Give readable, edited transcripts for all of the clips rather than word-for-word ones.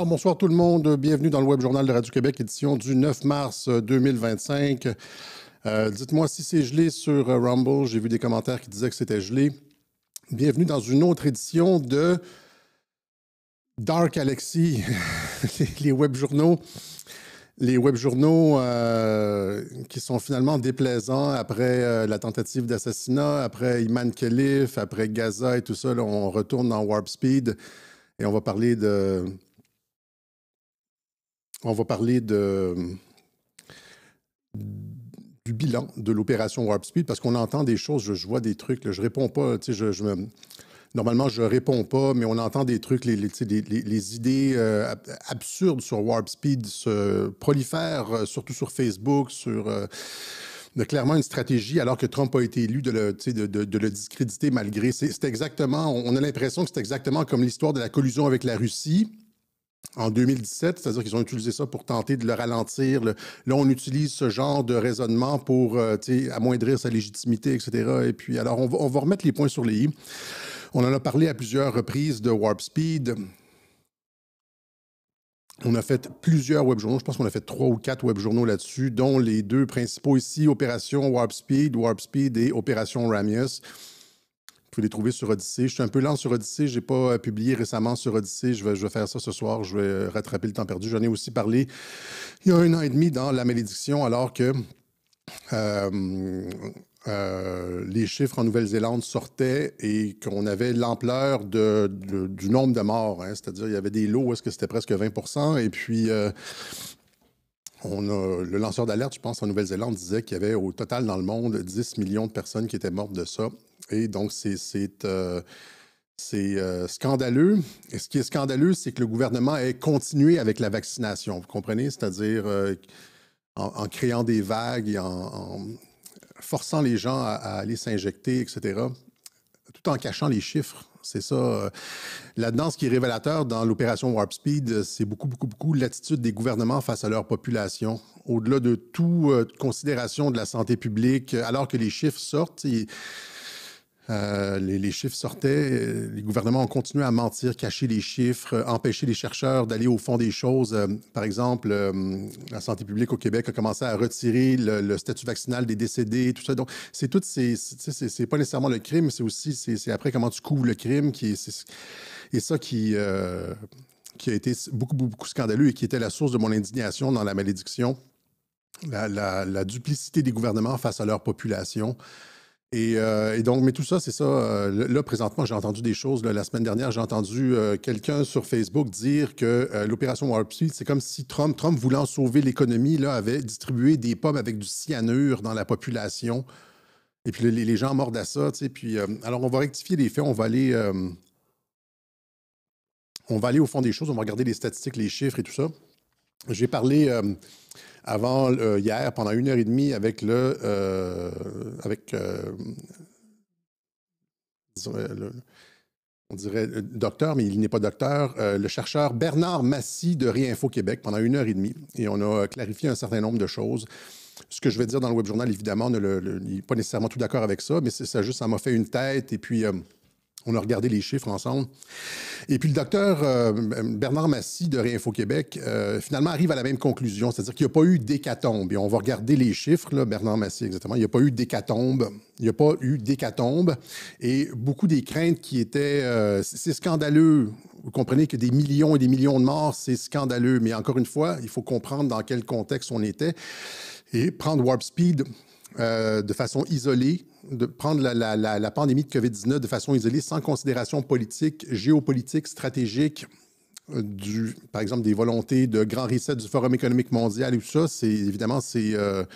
Alors, bonsoir tout le monde. Bienvenue dans le Web Journal de Radio-Québec, édition du 9 mars 2025. Dites-moi si c'est gelé sur Rumble. J'ai vu des commentaires qui disaient que c'était gelé. Bienvenue dans une autre édition de Dark Alexis, les web journaux. Les web journaux qui sont finalement déplaisants après la tentative d'assassinat, après Iman Khelif, après Gaza et tout ça. Là, on retourne dans Warp Speed et on va parler du bilan de l'opération Warp Speed parce qu'on entend des choses, je vois des trucs, là, je réponds pas, tu sais, normalement, je réponds pas, mais on entend des trucs, les idées absurdes sur Warp Speed se prolifèrent, surtout sur Facebook, de clairement une stratégie, alors que Trump a été élu, de le discréditer malgré. C'est exactement, on a l'impression que c'est exactement comme l'histoire de la collusion avec la Russie en 2017, c'est-à-dire qu'ils ont utilisé ça pour tenter de le ralentir. Là, on utilise ce genre de raisonnement pour amoindrir sa légitimité, etc. Et puis, alors, on va remettre les points sur les i. On en a parlé à plusieurs reprises de Warp Speed. On a fait plusieurs web journaux. Je pense qu'on a fait 3 ou 4 web journaux là-dessus, dont les 2 principaux ici, Opération Warp Speed et Opération Ramius. Vous pouvez les trouver sur Odyssée. Je suis un peu lent sur Odyssée. Je n'ai pas publié récemment sur Odyssée. Je vais faire ça ce soir. Je vais rattraper le temps perdu. J'en ai aussi parlé il y a 1 an et demi dans La Malédiction, alors que les chiffres en Nouvelle-Zélande sortaient et qu'on avait l'ampleur du nombre de morts. Hein. C'est-à-dire il y avait des lots où est-ce que c'était presque 20 et puis le lanceur d'alerte, je pense, en Nouvelle-Zélande disait qu'il y avait au total dans le monde 10 millions de personnes qui étaient mortes de ça. Et donc, c'est scandaleux. Et ce qui est scandaleux, c'est que le gouvernement ait continué avec la vaccination. Vous comprenez? C'est-à-dire en créant des vagues et en forçant les gens à aller s'injecter, etc., tout en cachant les chiffres. C'est ça. Là-dedans, ce qui est révélateur dans l'opération Warp Speed, c'est beaucoup l'attitude des gouvernements face à leur population. Au-delà de toute considération de la santé publique, alors que les chiffres sortent, les chiffres sortaient, les gouvernements ont continué à mentir, cacher les chiffres, empêcher les chercheurs d'aller au fond des choses. Par exemple, la santé publique au Québec a commencé à retirer le statut vaccinal des décédés, tout ça. Donc, c'est pas nécessairement le crime, c'est aussi, c'est après comment tu couvres le crime qui a été beaucoup scandaleux et qui était la source de mon indignation dans La Malédiction. La duplicité des gouvernements face à leur population. Et donc, mais tout ça, c'est ça. Là, présentement, j'ai entendu des choses. Là, la semaine dernière, j'ai entendu quelqu'un sur Facebook dire que l'opération Warp Speed, c'est comme si Trump, voulant sauver l'économie, là, avait distribué des pommes avec du cyanure dans la population. Et puis les gens mordent à ça. Tu sais, puis, alors, on va rectifier les faits. On va aller au fond des choses. On va regarder les statistiques, les chiffres et tout ça. J'ai parlé avant hier, pendant 1h30, avec on dirait docteur, mais il n'est pas docteur, le chercheur Bernard Massy de Réinfo Québec pendant 1h30. Et on a clarifié un certain nombre de choses. Ce que je vais dire dans le Web Journal, évidemment, il n'est pas nécessairement tout d'accord avec ça, mais ça m'a fait une tête. Et puis, on a regardé les chiffres ensemble. Et puis, le docteur Bernard Massy de Réinfo Québec, finalement, arrive à la même conclusion, c'est-à-dire qu'il n'y a pas eu d'hécatombe. Et on va regarder les chiffres, là, Bernard Massy, exactement. Il n'y a pas eu d'hécatombe. Il n'y a pas eu d'hécatombe. Et beaucoup des craintes qui étaient... c'est scandaleux. Vous comprenez que des millions et des millions de morts, c'est scandaleux. Mais encore une fois, il faut comprendre dans quel contexte on était. Et prendre Warp Speed de façon isolée, de prendre la pandémie de COVID-19 de façon isolée, sans considération politique, géopolitique, stratégique, par exemple, des volontés de grand reset du Forum économique mondial et tout ça, c'est évidemment, c'est de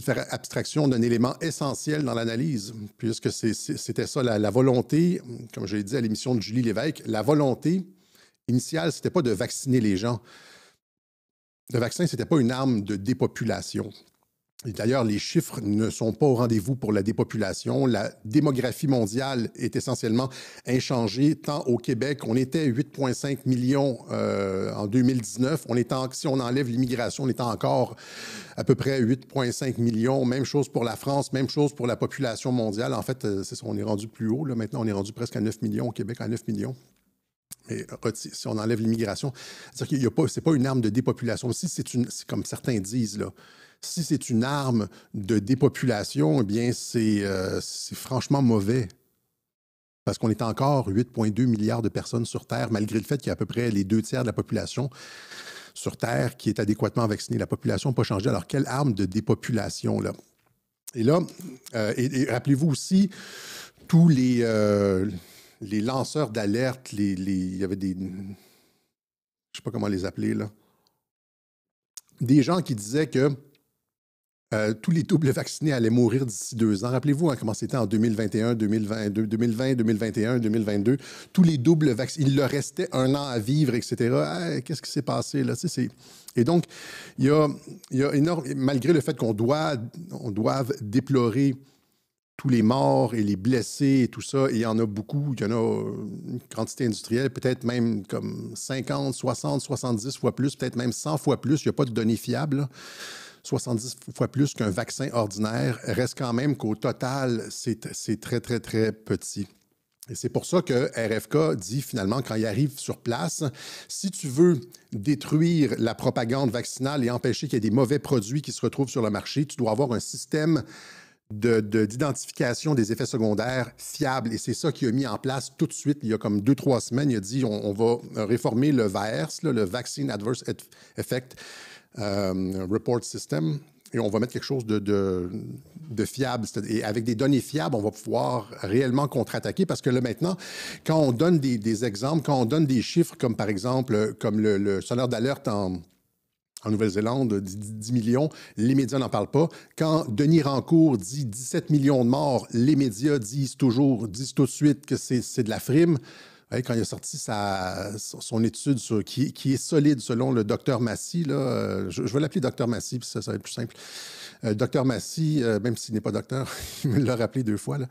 faire abstraction d'un élément essentiel dans l'analyse, puisque c'était ça, la volonté, comme je l'ai dit à l'émission de Julie Lévesque, la volonté initiale, c'était pas de vacciner les gens. Le vaccin, c'était pas une arme de dépopulation. Et d'ailleurs, les chiffres ne sont pas au rendez-vous pour la dépopulation. La démographie mondiale est essentiellement inchangée. Tant au Québec, on était 8,5 millions en 2019. Si on enlève l'immigration, on est encore à peu près 8,5 millions. Même chose pour la France, même chose pour la population mondiale. En fait, c'est ça, on est rendu plus haut. Là. Maintenant, on est rendu presque à 9 millions au Québec, à 9 millions. Mais si on enlève l'immigration, c'est-à-dire qu'il y a pas, c'est pas une arme de dépopulation. Si c'est comme certains disent, là, si c'est une arme de dépopulation, eh bien, c'est franchement mauvais. Parce qu'on est encore 8,2 milliards de personnes sur Terre, malgré le fait qu'il y a à peu près les 2 tiers de la population sur Terre qui est adéquatement vaccinée. La population n'a pas changé. Alors, quelle arme de dépopulation, là? Et là, et rappelez-vous aussi, tous les lanceurs d'alerte, il y avait des... Je ne sais pas comment les appeler, là. Des gens qui disaient que tous les doubles vaccinés allaient mourir d'ici 2 ans. Rappelez-vous comment c'était en 2021, 2022, 2020, 2021, 2022. Tous les doubles vaccinés, il leur restait 1 an à vivre, etc. Hey, qu'est-ce qui s'est passé là? Et donc, il y a énorme, malgré le fait qu'on doive déplorer tous les morts et les blessés et tout ça, et il y en a beaucoup, il y en a une quantité industrielle, peut-être même comme 50, 60, 70 fois plus, peut-être même 100 fois plus. Il n'y a pas de données fiables, là. 70 fois plus qu'un vaccin ordinaire, reste quand même qu'au total, c'est très, très, très petit. Et c'est pour ça que RFK dit finalement, quand il arrive sur place, si tu veux détruire la propagande vaccinale et empêcher qu'il y ait des mauvais produits qui se retrouvent sur le marché, tu dois avoir un système d'identification des effets secondaires fiable. Et c'est ça qu'il a mis en place tout de suite, il y a comme 2-3 semaines. Il a dit, on va réformer le VAERS, le Vaccine Adverse Effect Report System, et on va mettre quelque chose de fiable. Et avec des données fiables, on va pouvoir réellement contre-attaquer parce que là, maintenant, quand on donne des exemples, quand on donne des chiffres comme, par exemple, comme le sonneur d'alerte en Nouvelle-Zélande, 10 millions, les médias n'en parlent pas. Quand Denis Rancourt dit 17 millions de morts, les médias disent tout de suite que c'est de la frime. Ouais, quand il a sorti son étude qui est solide selon le docteur Massy, là, je vais l'appeler docteur Massy, puis ça va être plus simple. Docteur Massy, même s'il n'est pas docteur, il me l'a rappelé 2 fois, là,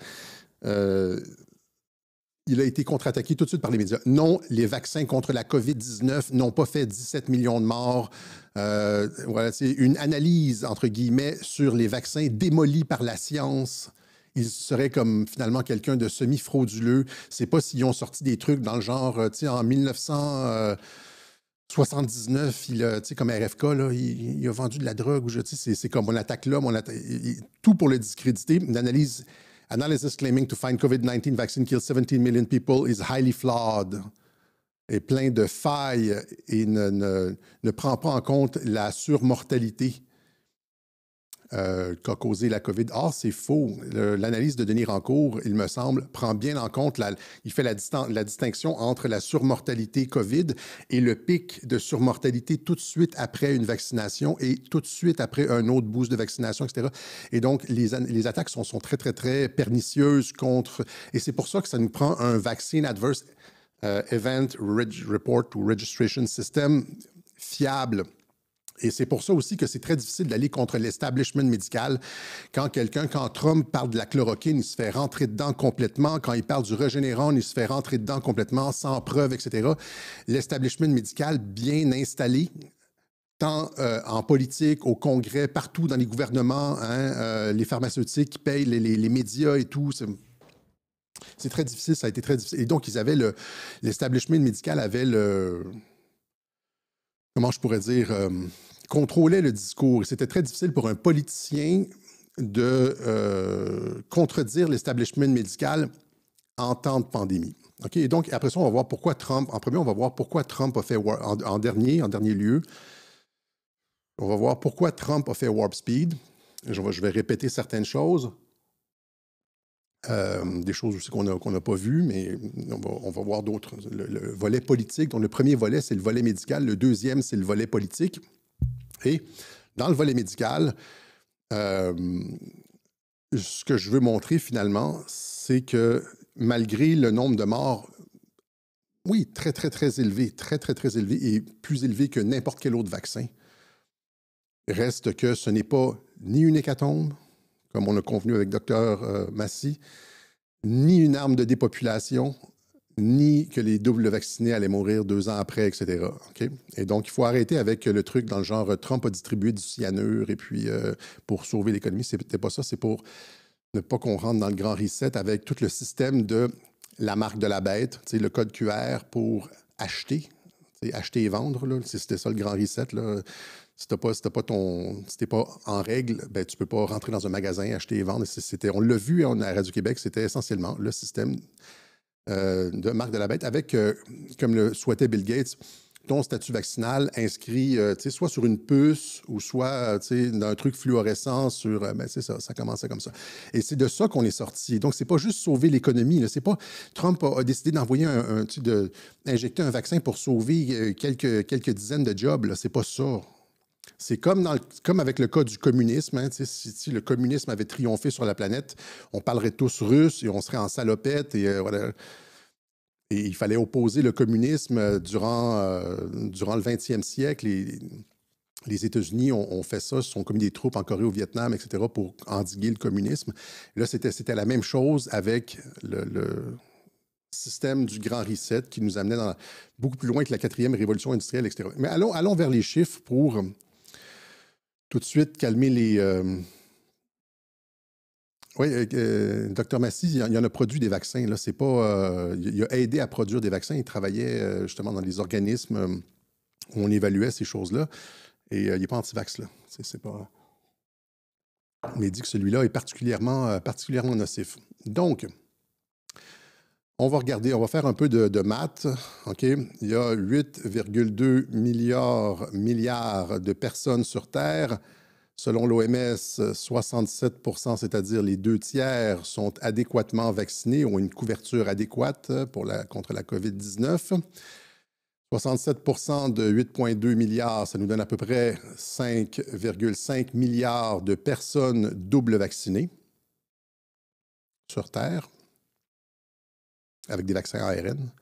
il a été contre-attaqué tout de suite par les médias. Non, les vaccins contre la COVID-19 n'ont pas fait 17 millions de morts. Voilà, c'est une analyse, entre guillemets, sur les vaccins démolie par la science. Il serait comme finalement quelqu'un de semi-frauduleux. C'est pas s'ils ont sorti des trucs dans le genre, tu sais, en 1979, comme RFK, là, il a vendu de la drogue. C'est comme on attaque l'homme, tout pour le discréditer. Une analysis claiming to find COVID-19 vaccine kills 17 million people is highly flawed. Et plein de failles et ne prend pas en compte la surmortalité qu'a causé la COVID. Or, c'est faux. L'analyse de Denis Rancourt, il me semble, prend bien en compte, il fait la distinction entre la surmortalité COVID et le pic de surmortalité tout de suite après une vaccination et tout de suite après un autre boost de vaccination, etc. Et donc, les attaques sont très, très, très pernicieuses contre... Et c'est pour ça que ça nous prend un Vaccine Adverse Event Report ou Registration System fiable. Et c'est pour ça aussi que c'est très difficile d'aller contre l'establishment médical. Quand Trump parle de la chloroquine, il se fait rentrer dedans complètement. Quand il parle du Regeneron, il se fait rentrer dedans complètement, sans preuve, etc. L'establishment médical bien installé, tant en politique, au Congrès, partout dans les gouvernements, les pharmaceutiques qui payent les médias et tout. C'est très difficile, ça a été très difficile. Et donc, l'establishment médical avait comment je pourrais dire, contrôlait le discours. Et c'était très difficile pour un politicien de contredire l'establishment médical en temps de pandémie. Okay? Et donc, après ça, on va voir pourquoi Trump, en premier, on va voir pourquoi Trump a fait, en dernier lieu, on va voir pourquoi Trump a fait Warp Speed. Je vais répéter certaines choses. Des choses aussi qu'on n'a pas vues, mais on va voir d'autres. Le volet politique, donc le premier volet, c'est le volet médical. Le deuxième, c'est le volet politique. Et dans le volet médical, ce que je veux montrer finalement, c'est que malgré le nombre de morts, oui, très, très, très élevé, très, très, très élevé et plus élevé que n'importe quel autre vaccin, reste que ce n'est pas ni une hécatombe, comme on a convenu avec Dr Massy, ni une arme de dépopulation, ni que les doubles vaccinés allaient mourir 2 ans après, etc. Okay? Et donc, il faut arrêter avec le truc dans le genre Trump a distribué du cyanure et puis pour sauver l'économie. C'était pas ça, c'est pour ne pas qu'on rentre dans le grand reset avec tout le système de la marque de la bête, le code QR pour acheter. Acheter et vendre, là, c'était ça le grand reset. Là. Si tu n'es pas en règle, ben, tu ne peux pas rentrer dans un magasin, acheter et vendre. On l'a vu à Radio-Québec, c'était essentiellement le système de Marc de la Bête avec, comme le souhaitait Bill Gates, ton statut vaccinal inscrit soit sur une puce ou soit dans un truc fluorescent sur. Ben, c'est ça, ça commençait comme ça. Et c'est de ça qu'on est sorti. Donc, c'est pas juste sauver l'économie. C'est pas. Trump a décidé d'envoyer injecter un vaccin pour sauver quelques dizaines de jobs. C'est pas ça. C'est comme avec le cas du communisme. Hein, si le communisme avait triomphé sur la planète, on parlerait tous russe et on serait en salopette et voilà. Et il fallait opposer le communisme durant le 20e siècle. Les États-Unis ont fait ça, se sont commis des troupes en Corée, au Vietnam, etc., pour endiguer le communisme. Là, c'était la même chose avec le système du Grand Reset qui nous amenait beaucoup plus loin que la 4e révolution industrielle, etc. Mais allons vers les chiffres pour tout de suite calmer les... Oui, Dr Massy, il en a produit des vaccins. Là. C'est pas, il a aidé à produire des vaccins. Il travaillait justement dans les organismes où on évaluait ces choses-là. Et il n'est pas anti-vax. Là. C'est pas... Mais il dit que celui-là est particulièrement nocif. Donc, on va faire un peu de maths. OK? Il y a 8,2 milliards de personnes sur Terre. Selon l'OMS, 67 %, c'est-à-dire les 2/3, sont adéquatement vaccinés, ont une couverture adéquate contre la COVID-19. 67 % de 8,2 milliards, ça nous donne à peu près 5,5 milliards de personnes double vaccinées sur Terre, avec des vaccins ARN.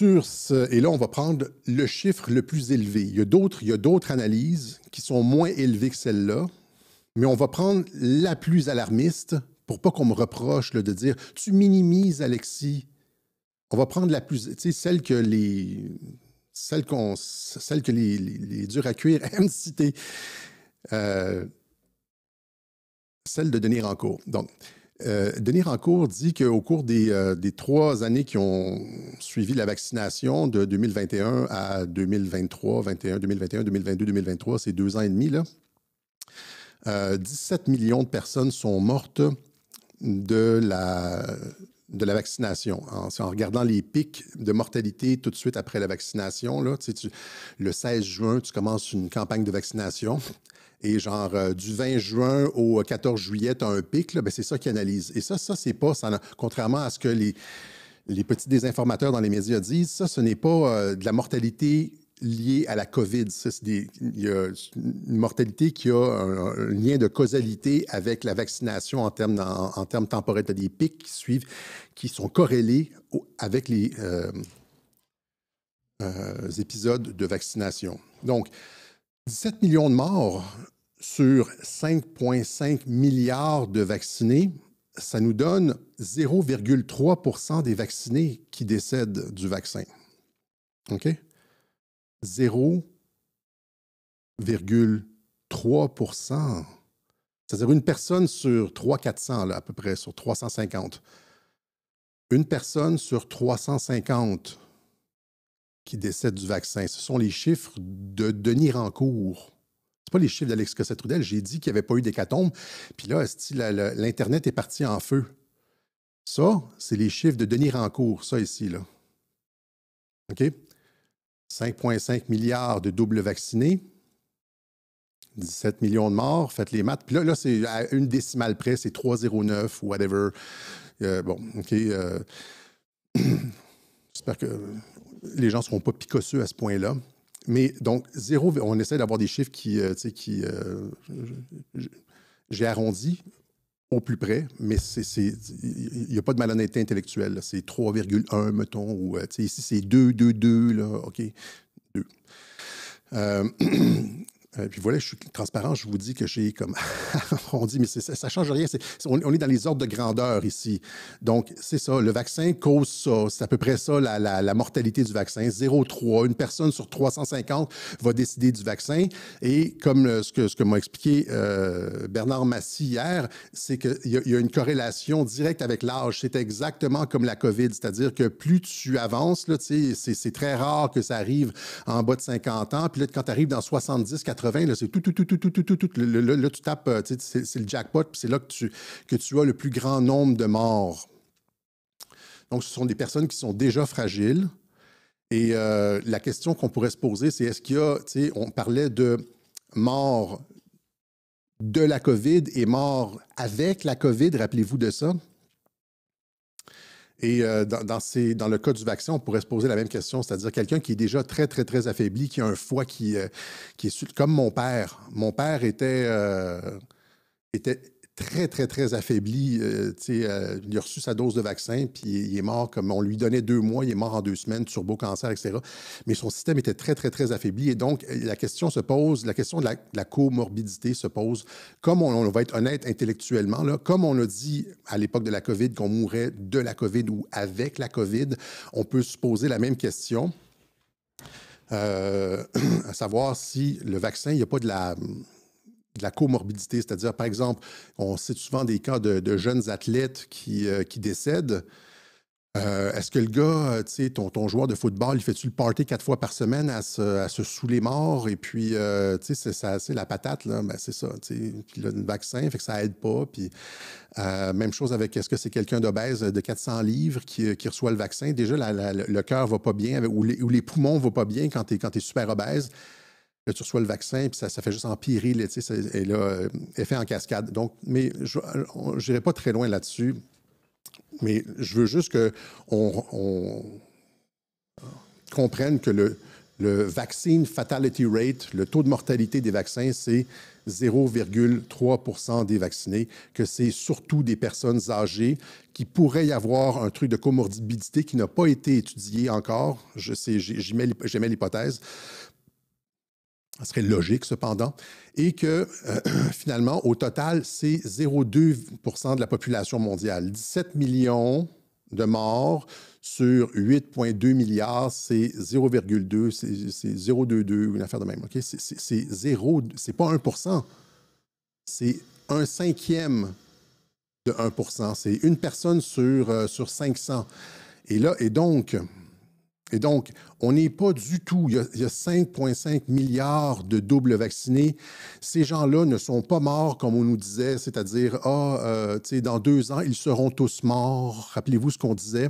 Et là, on va prendre le chiffre le plus élevé. Il y a d'autres analyses qui sont moins élevées que celle-là, mais on va prendre la plus alarmiste pour pas qu'on me reproche de dire « Tu minimises, Alexis ». On va prendre la plus... Tu sais, celle que les durs à cuire aiment citer. Celle de Denis Rancourt. Donc, Denis Rancourt dit qu'au cours des 3 années qui ont suivi la vaccination de 2021 à 2023, 2021, 2022, 2023, c'est 2 ans et demi, là, 17 millions de personnes sont mortes de la vaccination. En regardant les pics de mortalité tout de suite après la vaccination, là, le 16 juin, tu commences une campagne de vaccination. Et genre, du 20 juin au 14 juillet, tu as un pic, là, ben c'est ça qu'ils analysent. Et ça c'est pas, contrairement à ce que les petits désinformateurs dans les médias disent, ce n'est pas de la mortalité liée à la COVID. Il y a une mortalité qui a un lien de causalité avec la vaccination en termes temporels. Tu as des pics qui suivent, qui sont corrélés avec les épisodes de vaccination. Donc, 17 millions de morts sur 5,5 milliards de vaccinés, ça nous donne 0,3 % des vaccinés qui décèdent du vaccin. OK? 0,3 %. C'est-à-dire une personne sur 300-400, là, à peu près, sur 350. Une personne sur 350 qui décèdent du vaccin. Ce sont les chiffres de Denis Rancourt. Ce pas les chiffres d'Alex Cossette-Trudel. J'ai dit qu'il n'y avait pas eu d'hécatombe. Puis là, l'Internet est parti en feu. Ça, c'est les chiffres de Denis Rancourt, ça ici, là. OK? 5,5 milliards de doubles vaccinés, 17 millions de morts, faites les maths. Puis là c'est à une décimale près, c'est 3,09 ou whatever. Bon, OK. J'espère que les gens ne seront pas picosseux à ce point-là. Mais donc, on essaie d'avoir des chiffres j'ai arrondi au plus près, mais il n'y a pas de malhonnêteté intellectuelle. C'est 3,1, mettons, ou ici, c'est 2, là, OK, 2. Puis voilà, je suis transparent, je vous dis que j'ai comme... on dit, mais ça ne change rien. On est dans les ordres de grandeur ici. Donc, c'est ça, le vaccin cause ça. C'est à peu près ça, la mortalité du vaccin. 0,3. Une personne sur 350 va décider du vaccin. Et comme ce que m'a expliqué Bernard Massy hier, c'est qu'il y a une corrélation directe avec l'âge. C'est exactement comme la COVID. C'est-à-dire que plus tu avances, là, c'est très rare que ça arrive en bas de 50 ans. Puis là, quand tu arrives dans 70, 80, là, c'est tout. Là, tu tapes, c'est le jackpot, puis c'est là que tu as le plus grand nombre de morts. Donc, ce sont des personnes qui sont déjà fragiles. Et la question qu'on pourrait se poser, c'est est-ce qu'il y a, on parlait de morts de la COVID et morts avec la COVID, rappelez-vous de ça? Et dans le cas du vaccin, on pourrait se poser la même question, c'est-à-dire quelqu'un qui est déjà très, très, très affaibli, qui a un foie qui est comme mon père. Mon père était très, très, très affaibli. Il a reçu sa dose de vaccin, puis il est mort comme on lui donnait 2 mois, il est mort en 2 semaines, turbo-cancer, etc. Mais son système était très, très, très affaibli. Et donc, la question de la comorbidité se pose. Comme on va être honnête intellectuellement, là, comme on a dit à l'époque de la COVID qu'on mourait de la COVID ou avec la COVID, on peut se poser la même question, à savoir si le vaccin, il n'y a pas de la comorbidité, c'est-à-dire, par exemple, on cite souvent des cas de jeunes athlètes qui décèdent. Est-ce que le gars, ton joueur de football, il fait-tu le party 4 fois par semaine à se saouler mort? Et puis, c'est la patate, là, ben, c'est ça. Puis là, le vaccin, fait que ça aide pas. Puis, même chose avec, est-ce que c'est quelqu'un d'obèse de 400 livres qui reçoit le vaccin? Déjà, le cœur va pas bien, ou les poumons vont pas bien quand tu es super obèse. Là, tu reçois le vaccin, puis ça fait juste empirer, et là, effet en cascade. Donc, mais je n'irai pas très loin là-dessus, mais je veux juste qu'on comprenne que le vaccine fatality rate, le taux de mortalité des vaccins, c'est 0,3 % des vaccinés, que c'est surtout des personnes âgées, qui pourrait y avoir un truc de comorbidité qui n'a pas été étudié encore. J'émets l'hypothèse. Ça serait logique, cependant, et que finalement, au total, c'est 0,2 % de la population mondiale. 17 millions de morts sur 8,2 milliards, c'est 0,2, c'est 0,22, une affaire de même. Okay? C'est zéro, c'est pas 1 %, c'est 1/5 de 1 %. C'est une personne sur 500. Et donc, on n'est pas du tout, il y a 5,5 milliards de doubles vaccinés. Ces gens-là ne sont pas morts, comme on nous disait, c'est-à-dire, dans 2 ans, ils seront tous morts. Rappelez-vous ce qu'on disait.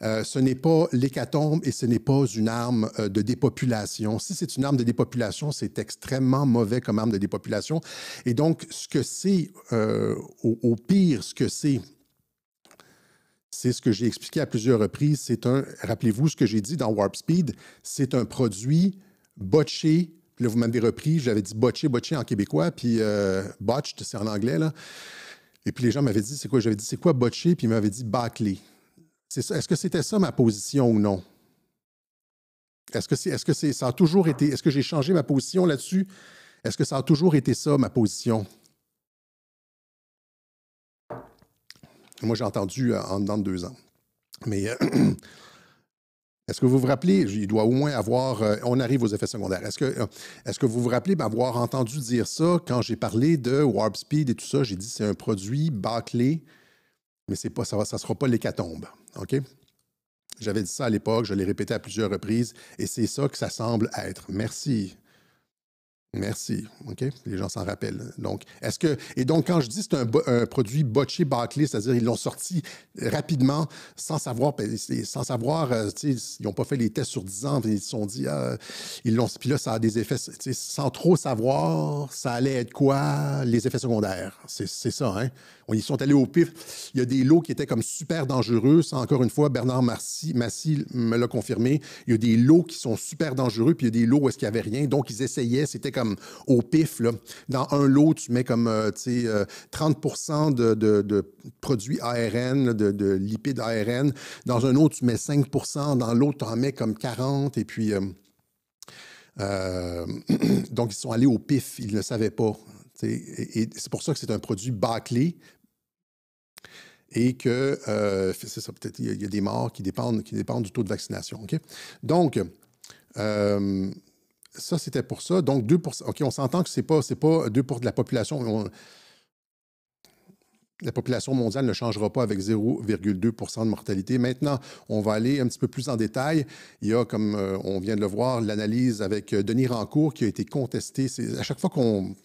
Ce n'est pas l'hécatombe et ce n'est pas une arme de dépopulation. Si c'est une arme de dépopulation, c'est extrêmement mauvais comme arme de dépopulation. Et donc, ce que c'est, au pire, ce que c'est ce que j'ai expliqué à plusieurs reprises. Rappelez-vous ce que j'ai dit dans Warp Speed, c'est un produit botché. Là, vous m'avez repris, j'avais dit botché en québécois, puis botched, c'est en anglais, là. Et puis les gens m'avaient dit, c'est quoi? J'avais dit, c'est quoi botché? Puis ils m'avaient dit bâclé. Est-ce que c'était ça ma position ou non? Ça a toujours été, est-ce que j'ai changé ma position là-dessus? Est-ce que ça a toujours été ça, ma position? Moi, j'ai entendu en dedans de 2 ans. Mais est-ce que vous vous rappelez, il doit au moins avoir, on arrive aux effets secondaires, est-ce que vous vous rappelez m'avoir entendu dire ça quand j'ai parlé de Warp Speed et tout ça, j'ai dit c'est un produit bâclé, mais ça ne sera pas l'hécatombe, OK? J'avais dit ça à l'époque, je l'ai répété à plusieurs reprises, et c'est ça que ça semble être. Merci. Merci. OK? Les gens s'en rappellent. Donc, donc, quand je dis que c'est un produit botché, bâclé, c'est-à-dire ils l'ont sorti rapidement sans savoir, ils n'ont pas fait les tests sur 10 ans, ils se sont dit, puis là, ça a des effets, sans trop savoir, ça allait être quoi, les effets secondaires. C'est ça, hein? Ils sont allés au pif. Il y a des lots qui étaient comme super dangereux. Ça, encore une fois, Bernard Massy me l'a confirmé. Il y a des lots qui sont super dangereux, puis il y a des lots où est-ce qu'il n'y avait rien. Donc, ils essayaient. C'était comme au pif, là. Dans un lot, tu mets comme 30 % de produits ARN, de lipides ARN. Dans un autre, tu mets 5 %. Dans l'autre, tu en mets comme 40. Et puis, Euh, donc, ils sont allés au pif, ils ne le savaient pas. Et c'est pour ça que c'est un produit bâclé et que, c'est ça, peut-être il y a des morts qui dépendent du taux de vaccination. OK? Donc, ça, c'était pour ça. Donc, 2 OK, on s'entend que c'est pas 2 de la population. La population mondiale ne changera pas avec 0,2 de mortalité. Maintenant, on va aller un petit peu plus en détail. Il y a, comme on vient de le voir, l'analyse avec Denis Rancourt qui a été contestée. À chaque fois qu'on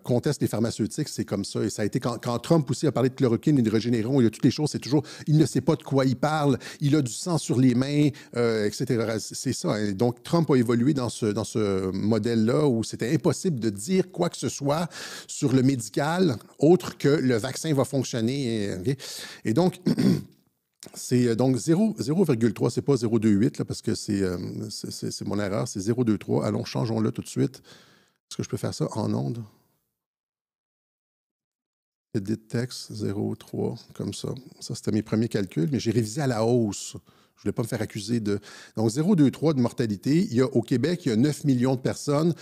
conteste les pharmaceutiques, c'est comme ça. Et ça a été quand Trump aussi a parlé de chloroquine et de Regeneron, il y a toutes les choses, c'est toujours, il ne sait pas de quoi il parle, il a du sang sur les mains, etc. C'est ça. Hein. Donc, Trump a évolué dans ce modèle-là où c'était impossible de dire quoi que ce soit sur le médical, autre que le vaccin va fonctionner. Et donc, c'est donc 0,3, c'est pas 0,28, là, parce que c'est mon erreur, c'est 0,23. Allons, changeons-le tout de suite. Est-ce que je peux faire ça en ondes? Edit text 0,3, comme ça. Ça, c'était mes premiers calculs, mais j'ai révisé à la hausse. Je ne voulais pas me faire accuser de... Donc, 0,23 de mortalité. Au Québec, il y a 9 millions de personnes,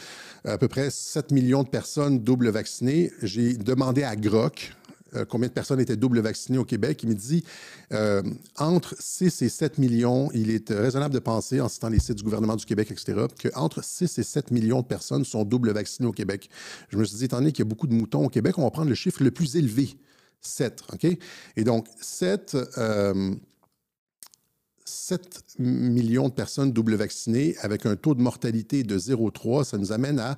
à peu près 7 millions de personnes double vaccinées. J'ai demandé à Grok combien de personnes étaient double vaccinées au Québec. Il me dit entre 6 et 7 millions, il est raisonnable de penser, en citant les sites du gouvernement du Québec, etc., qu'entre 6 et 7 millions de personnes sont double vaccinées au Québec. Je me suis dit, étant donné qu'il y a beaucoup de moutons au Québec, on va prendre le chiffre le plus élevé, 7. OK? Et donc, 7 millions de personnes double vaccinées avec un taux de mortalité de 0,3, ça nous amène à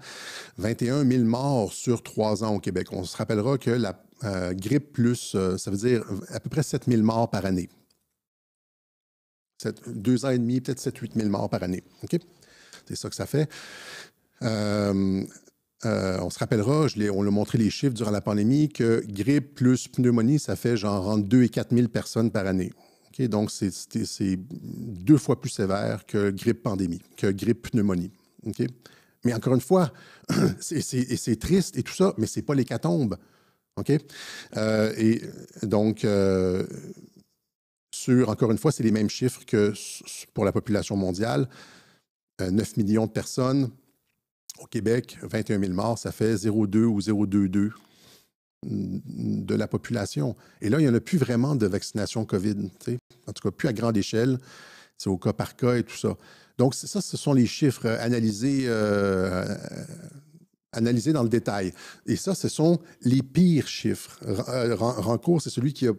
21 000 morts sur 3 ans au Québec. On se rappellera que la grippe plus, ça veut dire à peu près 7 000 morts par année. 2 ans et demi, peut-être 7-8 000 morts par année. OK? C'est ça que ça fait. On se rappellera, on a montré les chiffres durant la pandémie, que grippe plus pneumonie, ça fait genre entre 2 et 4 000 personnes par année. Okay? Donc, c'est 2 fois plus sévère que grippe pandémie, que grippe pneumonie. Okay? Mais encore une fois, c'est triste et tout ça, mais ce n'est pas l'hécatombe. OK? Et donc, encore une fois, c'est les mêmes chiffres que pour la population mondiale. 9 millions de personnes au Québec, 21 000 morts, ça fait 0,2 ou 0,22 de la population. Et là, il n'y en a plus vraiment de vaccination COVID, t'sais. En tout cas, plus à grande échelle. C'est au cas par cas et tout ça. Donc, ça, ce sont les chiffres analysés dans le détail. Et ça, ce sont les pires chiffres. Rancourt, c'est celui qui a...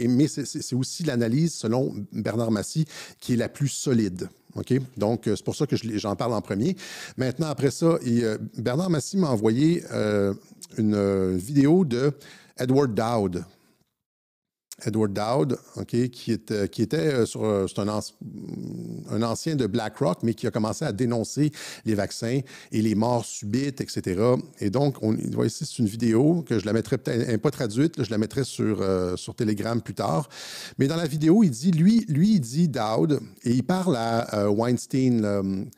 mais c'est aussi l'analyse, selon Bernard Massy, qui est la plus solide. OK? Donc, c'est pour ça que j'en parle en premier. Maintenant, après ça, Bernard Massy m'a envoyé une vidéo de Edward Dowd. Edward Dowd, okay, qui était c'est un ancien de BlackRock, mais qui a commencé à dénoncer les vaccins et les morts subites, etc. Et donc, ici, c'est une vidéo que je la mettrai peut-être pas traduite, là, je la mettrai sur Telegram plus tard. Mais dans la vidéo, il dit, lui, il dit Dowd, et il parle à Weinstein,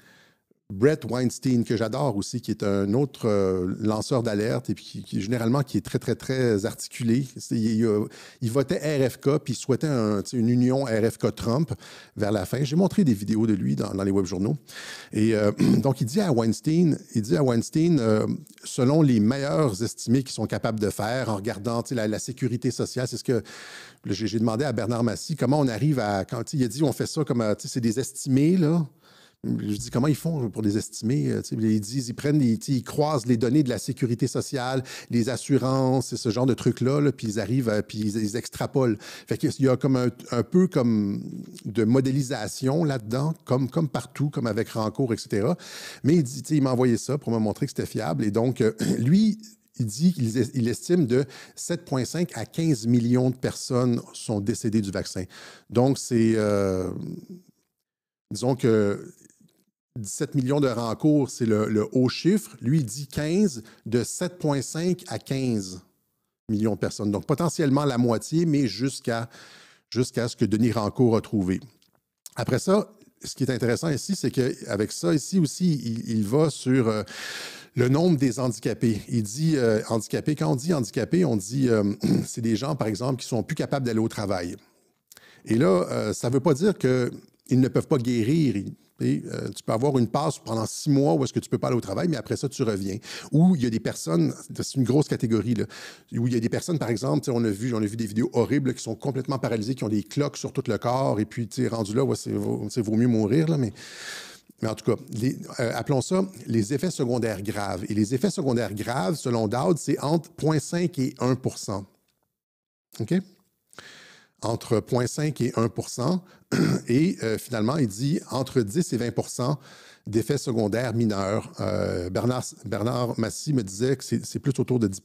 Brett Weinstein, que j'adore aussi, qui est un autre lanceur d'alerte et puis qui généralement qui est très, très, très articulé. Il votait RFK puis il souhaitait une union RFK-Trump vers la fin. J'ai montré des vidéos de lui dans les webjournaux. Et donc, il dit à Weinstein, selon les meilleurs estimés qu'ils sont capables de faire en regardant la sécurité sociale, c'est ce que j'ai demandé à Bernard Massy, comment on arrive à... Quand il a dit on fait ça comme, c'est des estimés, là. Je dis, comment ils font pour les estimer? Ils disent, ils croisent les données de la sécurité sociale, les assurances, ce genre de trucs-là, puis ils arrivent, puis ils extrapolent. Fait qu'il y a comme un peu comme de modélisation là-dedans, comme partout, comme avec Rancourt, etc. Mais il m'a envoyé ça pour me montrer que c'était fiable. Et donc, lui, il dit qu'il estime de 7,5 à 15 millions de personnes sont décédées du vaccin. Donc, c'est... disons que 17 millions de Rancourt, c'est le haut chiffre. Lui, il dit 15, de 7,5 à 15 millions de personnes. Donc, potentiellement la moitié, mais jusqu'à ce que Denis Rancourt a trouvé. Après ça, ce qui est intéressant ici, c'est qu'avec ça, ici aussi, il va sur le nombre des handicapés. Il dit handicapés. Quand on dit handicapés, on dit c'est des gens, par exemple, qui sont plus capables d'aller au travail. Et là, ça ne veut pas dire qu'ils ne peuvent pas guérir. Et, tu peux avoir une passe pendant 6 mois où est-ce que tu ne peux pas aller au travail, mais après ça, tu reviens. Ou il y a des personnes, c'est une grosse catégorie, là, où il y a des personnes, par exemple, on a vu des vidéos horribles là, qui sont complètement paralysées, qui ont des cloques sur tout le corps, et puis, rendu là, ouais, vaut mieux mourir, là, mais en tout cas, appelons ça les effets secondaires graves. Et les effets secondaires graves, selon Dowd, c'est entre 0,5 et 1 OK? Entre 0,5 et 1 et finalement, il dit entre 10 et 20 d'effets secondaires mineurs. Bernard Massy me disait que c'est plus autour de 10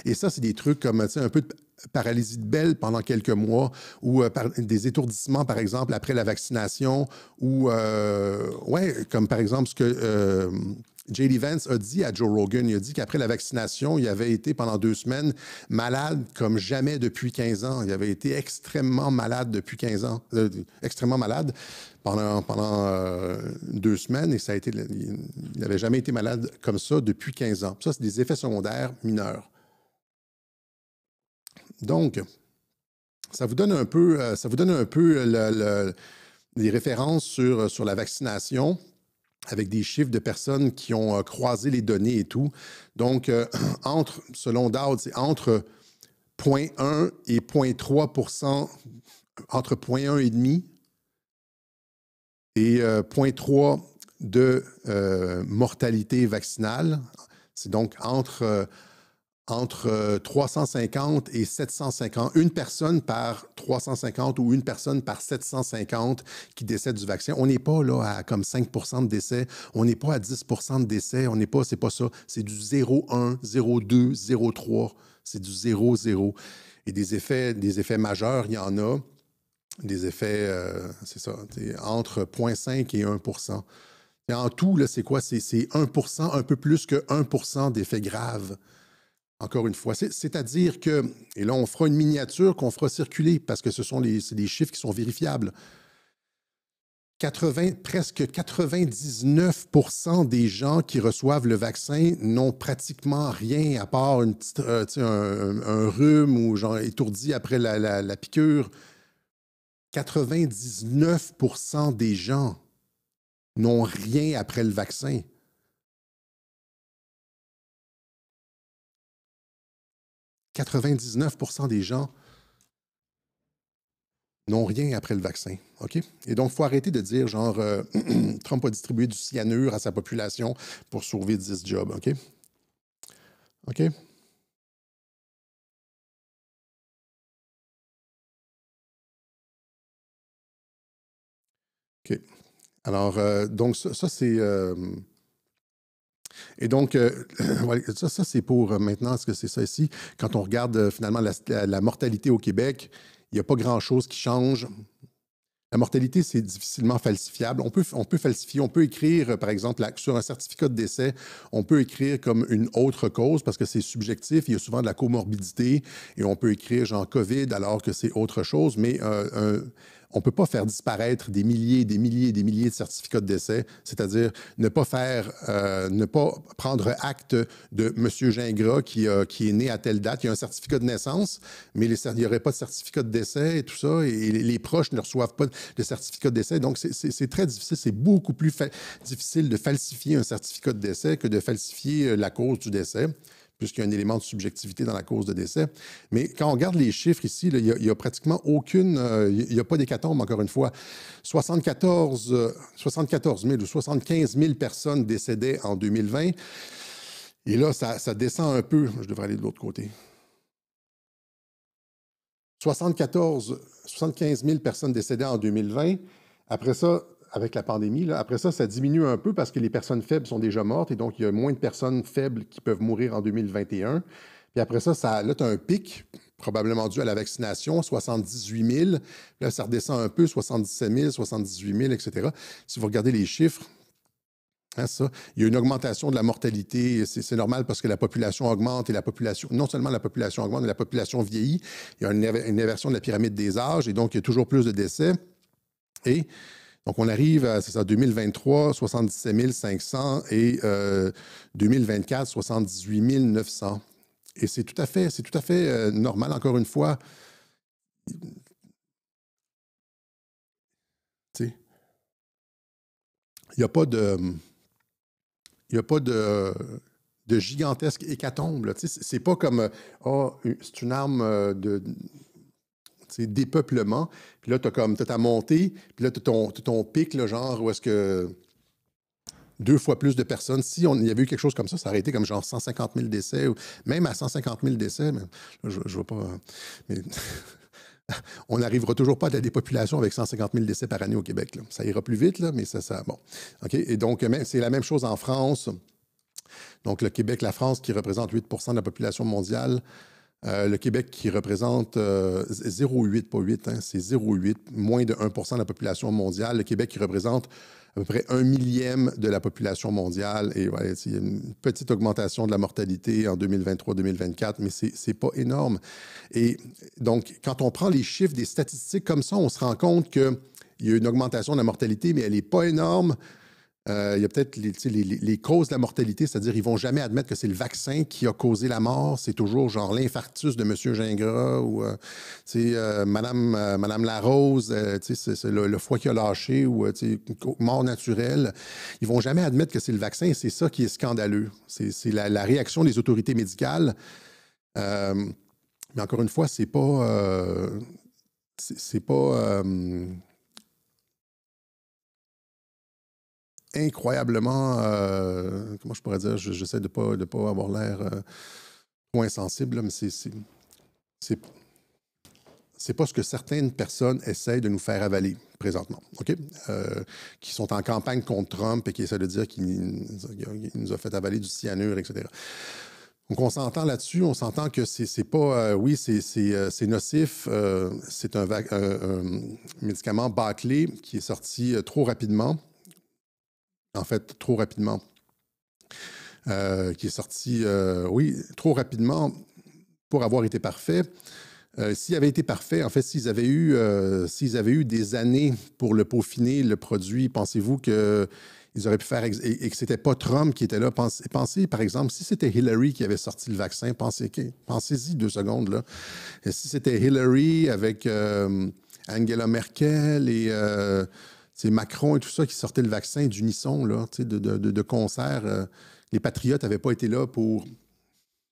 et ça, c'est des trucs comme un peu de paralysie de Bell pendant quelques mois ou des étourdissements, par exemple, après la vaccination ou, ouais, comme par exemple ce que J.D. Vance a dit à Joe Rogan. Il a dit qu'après la vaccination, il avait été pendant 2 semaines malade comme jamais depuis 15 ans. Il avait été extrêmement malade depuis 15 ans. Extrêmement malade pendant 2 semaines et ça a été, il n'avait jamais été malade comme ça depuis 15 ans. Ça, c'est des effets secondaires mineurs. Donc, ça vous donne un peu, les références sur la vaccination avec des chiffres de personnes qui ont croisé les données et tout. Donc, selon Dowd, c'est entre 0,1 et 0,3 entre 0,1 et demi et 0,3 de mortalité vaccinale. C'est donc entre 350 et 750, une personne par 350 ou une personne par 750 qui décède du vaccin. On n'est pas là à comme 5 de décès, on n'est pas à 10 de décès, on n'est pas, c'est pas ça. C'est du 0,1, 0,2, 0,3, c'est du 0,0. Et des effets majeurs, il y en a. Des effets, c'est ça, entre 0,5 et 1 Et en tout, là, c'est quoi? C'est 1 un peu plus que 1 d'effets graves. Encore une fois, c'est-à-dire que, et là, on fera une miniature qu'on fera circuler parce que c'est des chiffres qui sont vérifiables. Presque 99 des gens qui reçoivent le vaccin n'ont pratiquement rien à part un rhume ou genre étourdi après la piqûre. 99 des gens n'ont rien après le vaccin. 99 des gens n'ont rien après le vaccin. OK? Et donc, il faut arrêter de dire, genre, Trump a distribué du cyanure à sa population pour sauver 10 jobs. OK? OK? OK. Alors, donc, ça c'est... et donc, ouais, ça c'est pour maintenant, est-ce que c'est ça ici? Quand on regarde finalement la mortalité au Québec, il n'y a pas grand-chose qui change. La mortalité, c'est difficilement falsifiable. On peut falsifier, on peut écrire, par exemple, sur un certificat de décès, on peut écrire comme une autre cause parce que c'est subjectif. Il y a souvent de la comorbidité et on peut écrire genre COVID alors que c'est autre chose, mais on ne peut pas faire disparaître des milliers, des milliers, des milliers de certificats de décès, c'est-à-dire ne pas prendre acte de M. Gingras qui est né à telle date. Il y a un certificat de naissance, mais il n'y aurait pas de certificat de décès et tout ça, et les proches ne reçoivent pas de certificat de décès. Donc, c'est très difficile. C'est beaucoup plus difficile de falsifier un certificat de décès que de falsifier la cause du décès, puisqu'il y a un élément de subjectivité dans la cause de décès. Mais quand on regarde les chiffres ici, il n'y a pratiquement aucune... il n'y a pas d'hécatombe, encore une fois. 74 000 ou 75 000 personnes décédaient en 2020. Et là, ça descend un peu. Je devrais aller de l'autre côté. 75 000 personnes décédées en 2020. Après ça, avec la pandémie, là, après ça, ça diminue un peu parce que les personnes faibles sont déjà mortes et donc il y a moins de personnes faibles qui peuvent mourir en 2021. Puis après ça, là, tu as un pic, probablement dû à la vaccination, 78 000. Là, ça redescend un peu, 77 000, 78 000, etc. Si vous regardez les chiffres, hein, ça, il y a une augmentation de la mortalité. C'est normal parce que la population augmente et non seulement la population augmente, mais la population vieillit. Il y a une inversion de la pyramide des âges et donc il y a toujours plus de décès. Et donc, on arrive à, c'est ça, 2023, 77 500 et 2024, 78 900. Et c'est tout à fait normal, encore une fois. Tu sais, il n'y a pas de... Il n'y a pas de gigantesque hécatombe. Là. C'est pas comme c'est une arme dépeuplement. Puis là, tu as ta montée, puis là, tu as ton pic, là, genre, où est-ce que 2 fois plus de personnes. Si il y avait eu quelque chose comme ça aurait été comme genre 150 000 décès, ou même à 150 000 décès, mais là, je ne vois pas. Mais on n'arrivera toujours pas à de la dépopulation avec 150 000 décès par année au Québec. Là. Ça ira plus vite, là, mais ça bon. OK? Et donc, c'est la même chose en France. Donc, le Québec, la France, qui représente 8 de la population mondiale. Le Québec qui représente 0,8, pas 8, hein, c'est 0,8, moins de 1 de la population mondiale. Le Québec qui représente à peu près 1 millième de la population mondiale. Et ouais, il y a une petite augmentation de la mortalité en 2023-2024, mais c'est pas énorme. Et donc, quand on prend les chiffres des statistiques comme ça, on se rend compte qu'il y a une augmentation de la mortalité, mais elle n'est pas énorme. Il y a peut-être les causes de la mortalité, c'est-à-dire qu'ils ne vont jamais admettre que c'est le vaccin qui a causé la mort. C'est toujours genre l'infarctus de M. Gingras ou Madame Larose, c'est le foie qui a lâché ou mort naturelle. Ils ne vont jamais admettre que c'est le vaccin et c'est ça qui est scandaleux. C'est la réaction des autorités médicales. Mais encore une fois, c'est pas incroyablement, comment je pourrais dire, j'essaie de pas avoir l'air trop insensible, là, mais c'est pas ce que certaines personnes essayent de nous faire avaler présentement, OK? Qui sont en campagne contre Trump et qui essaient de dire qu'il nous a fait avaler du cyanure, etc. Donc, on s'entend là-dessus, on s'entend que c'est pas, oui, c'est nocif, c'est un médicament bâclé qui est sorti trop rapidement. En fait, trop rapidement, qui est sorti, oui, trop rapidement pour avoir été parfait. S'il avait été parfait, en fait, s'ils avaient eu des années pour le peaufiner, le produit, pensez-vous qu'ils auraient pu faire, et que ce n'était pas Trump qui était là? Pensez, par exemple, si c'était Hillary qui avait sorti le vaccin, pensez-y 2 secondes, là. Et si c'était Hillary avec Angela Merkel et... c'est Macron et tout ça qui sortaient le vaccin d'unisson, là, de concert. Les patriotes n'avaient pas été là pour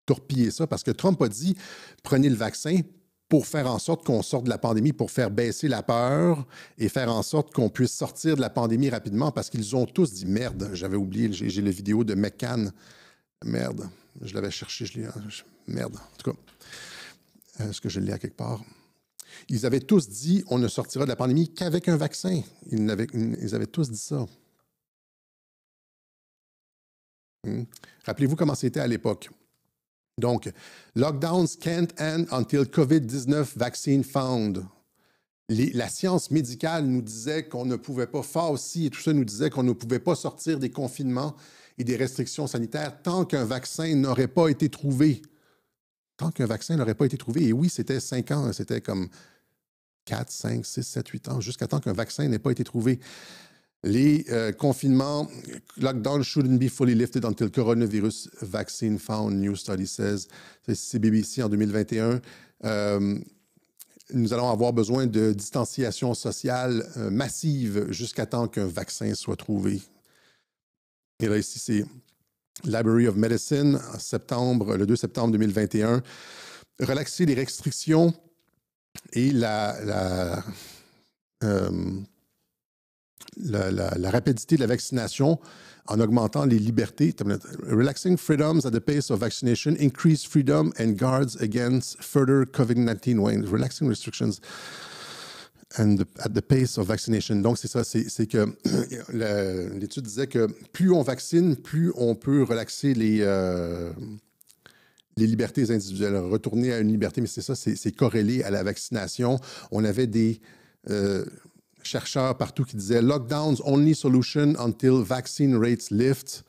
torpiller ça parce que Trump a dit prenez le vaccin pour faire en sorte qu'on sorte de la pandémie, pour faire baisser la peur et faire en sorte qu'on puisse sortir de la pandémie rapidement parce qu'ils ont tous dit merde. J'avais oublié, j'ai la vidéo de McCann. Merde, je l'avais cherché, merde. En tout cas, est-ce que je l'ai à quelque part? Ils avaient tous dit on ne sortira de la pandémie qu'avec un vaccin. Ils avaient tous dit ça. Rappelez-vous comment c'était à l'époque. Donc, lockdowns can't end until COVID-19 vaccine found. La science médicale nous disait qu'on ne pouvait pas, Fauci et tout ça nous disait qu'on ne pouvait pas sortir des confinements et des restrictions sanitaires tant qu'un vaccin n'aurait pas été trouvé. Tant qu'un vaccin n'aurait pas été trouvé. Et oui, c'était 5 ans, c'était comme 4, 5, 6, 7, 8 ans, jusqu'à temps qu'un vaccin n'ait pas été trouvé. Les confinements, lockdown shouldn't be fully lifted until coronavirus vaccine found, new study says. C'est BBC en 2021. Nous allons avoir besoin de distanciation sociale massive jusqu'à temps qu'un vaccin soit trouvé. Et là, ici, c'est Library of Medicine, le 2 septembre 2021. Relaxer les restrictions et la rapidité de la vaccination en augmentant les libertés. Relaxing freedoms at the pace of vaccination, increase freedom and guards against further COVID-19 waves. Relaxing restrictions and at the pace of vaccination. Donc, c'est ça, c'est que l'étude disait que plus on vaccine, plus on peut relaxer les libertés individuelles, retourner à une liberté, mais c'est ça, c'est corrélé à la vaccination. On avait des chercheurs partout qui disaient « Lockdowns only solution until vaccine rates lift ».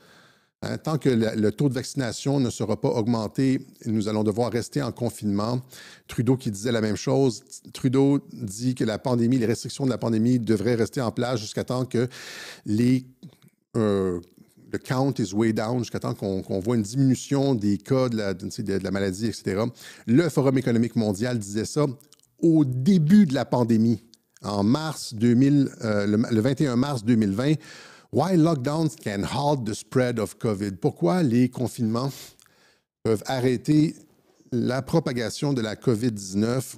Tant que le taux de vaccination ne sera pas augmenté, nous allons devoir rester en confinement. Trudeau qui disait la même chose. Trudeau dit que la pandémie, les restrictions de la pandémie devraient rester en place jusqu'à temps que le count is way down, jusqu'à temps qu'on voit une diminution des cas de la maladie, etc. Le Forum économique mondial disait ça au début de la pandémie. En mars 2000, le 21 mars 2020, Why lockdowns can halt the spread of COVID? Pourquoi les confinements peuvent arrêter la propagation de la COVID-19?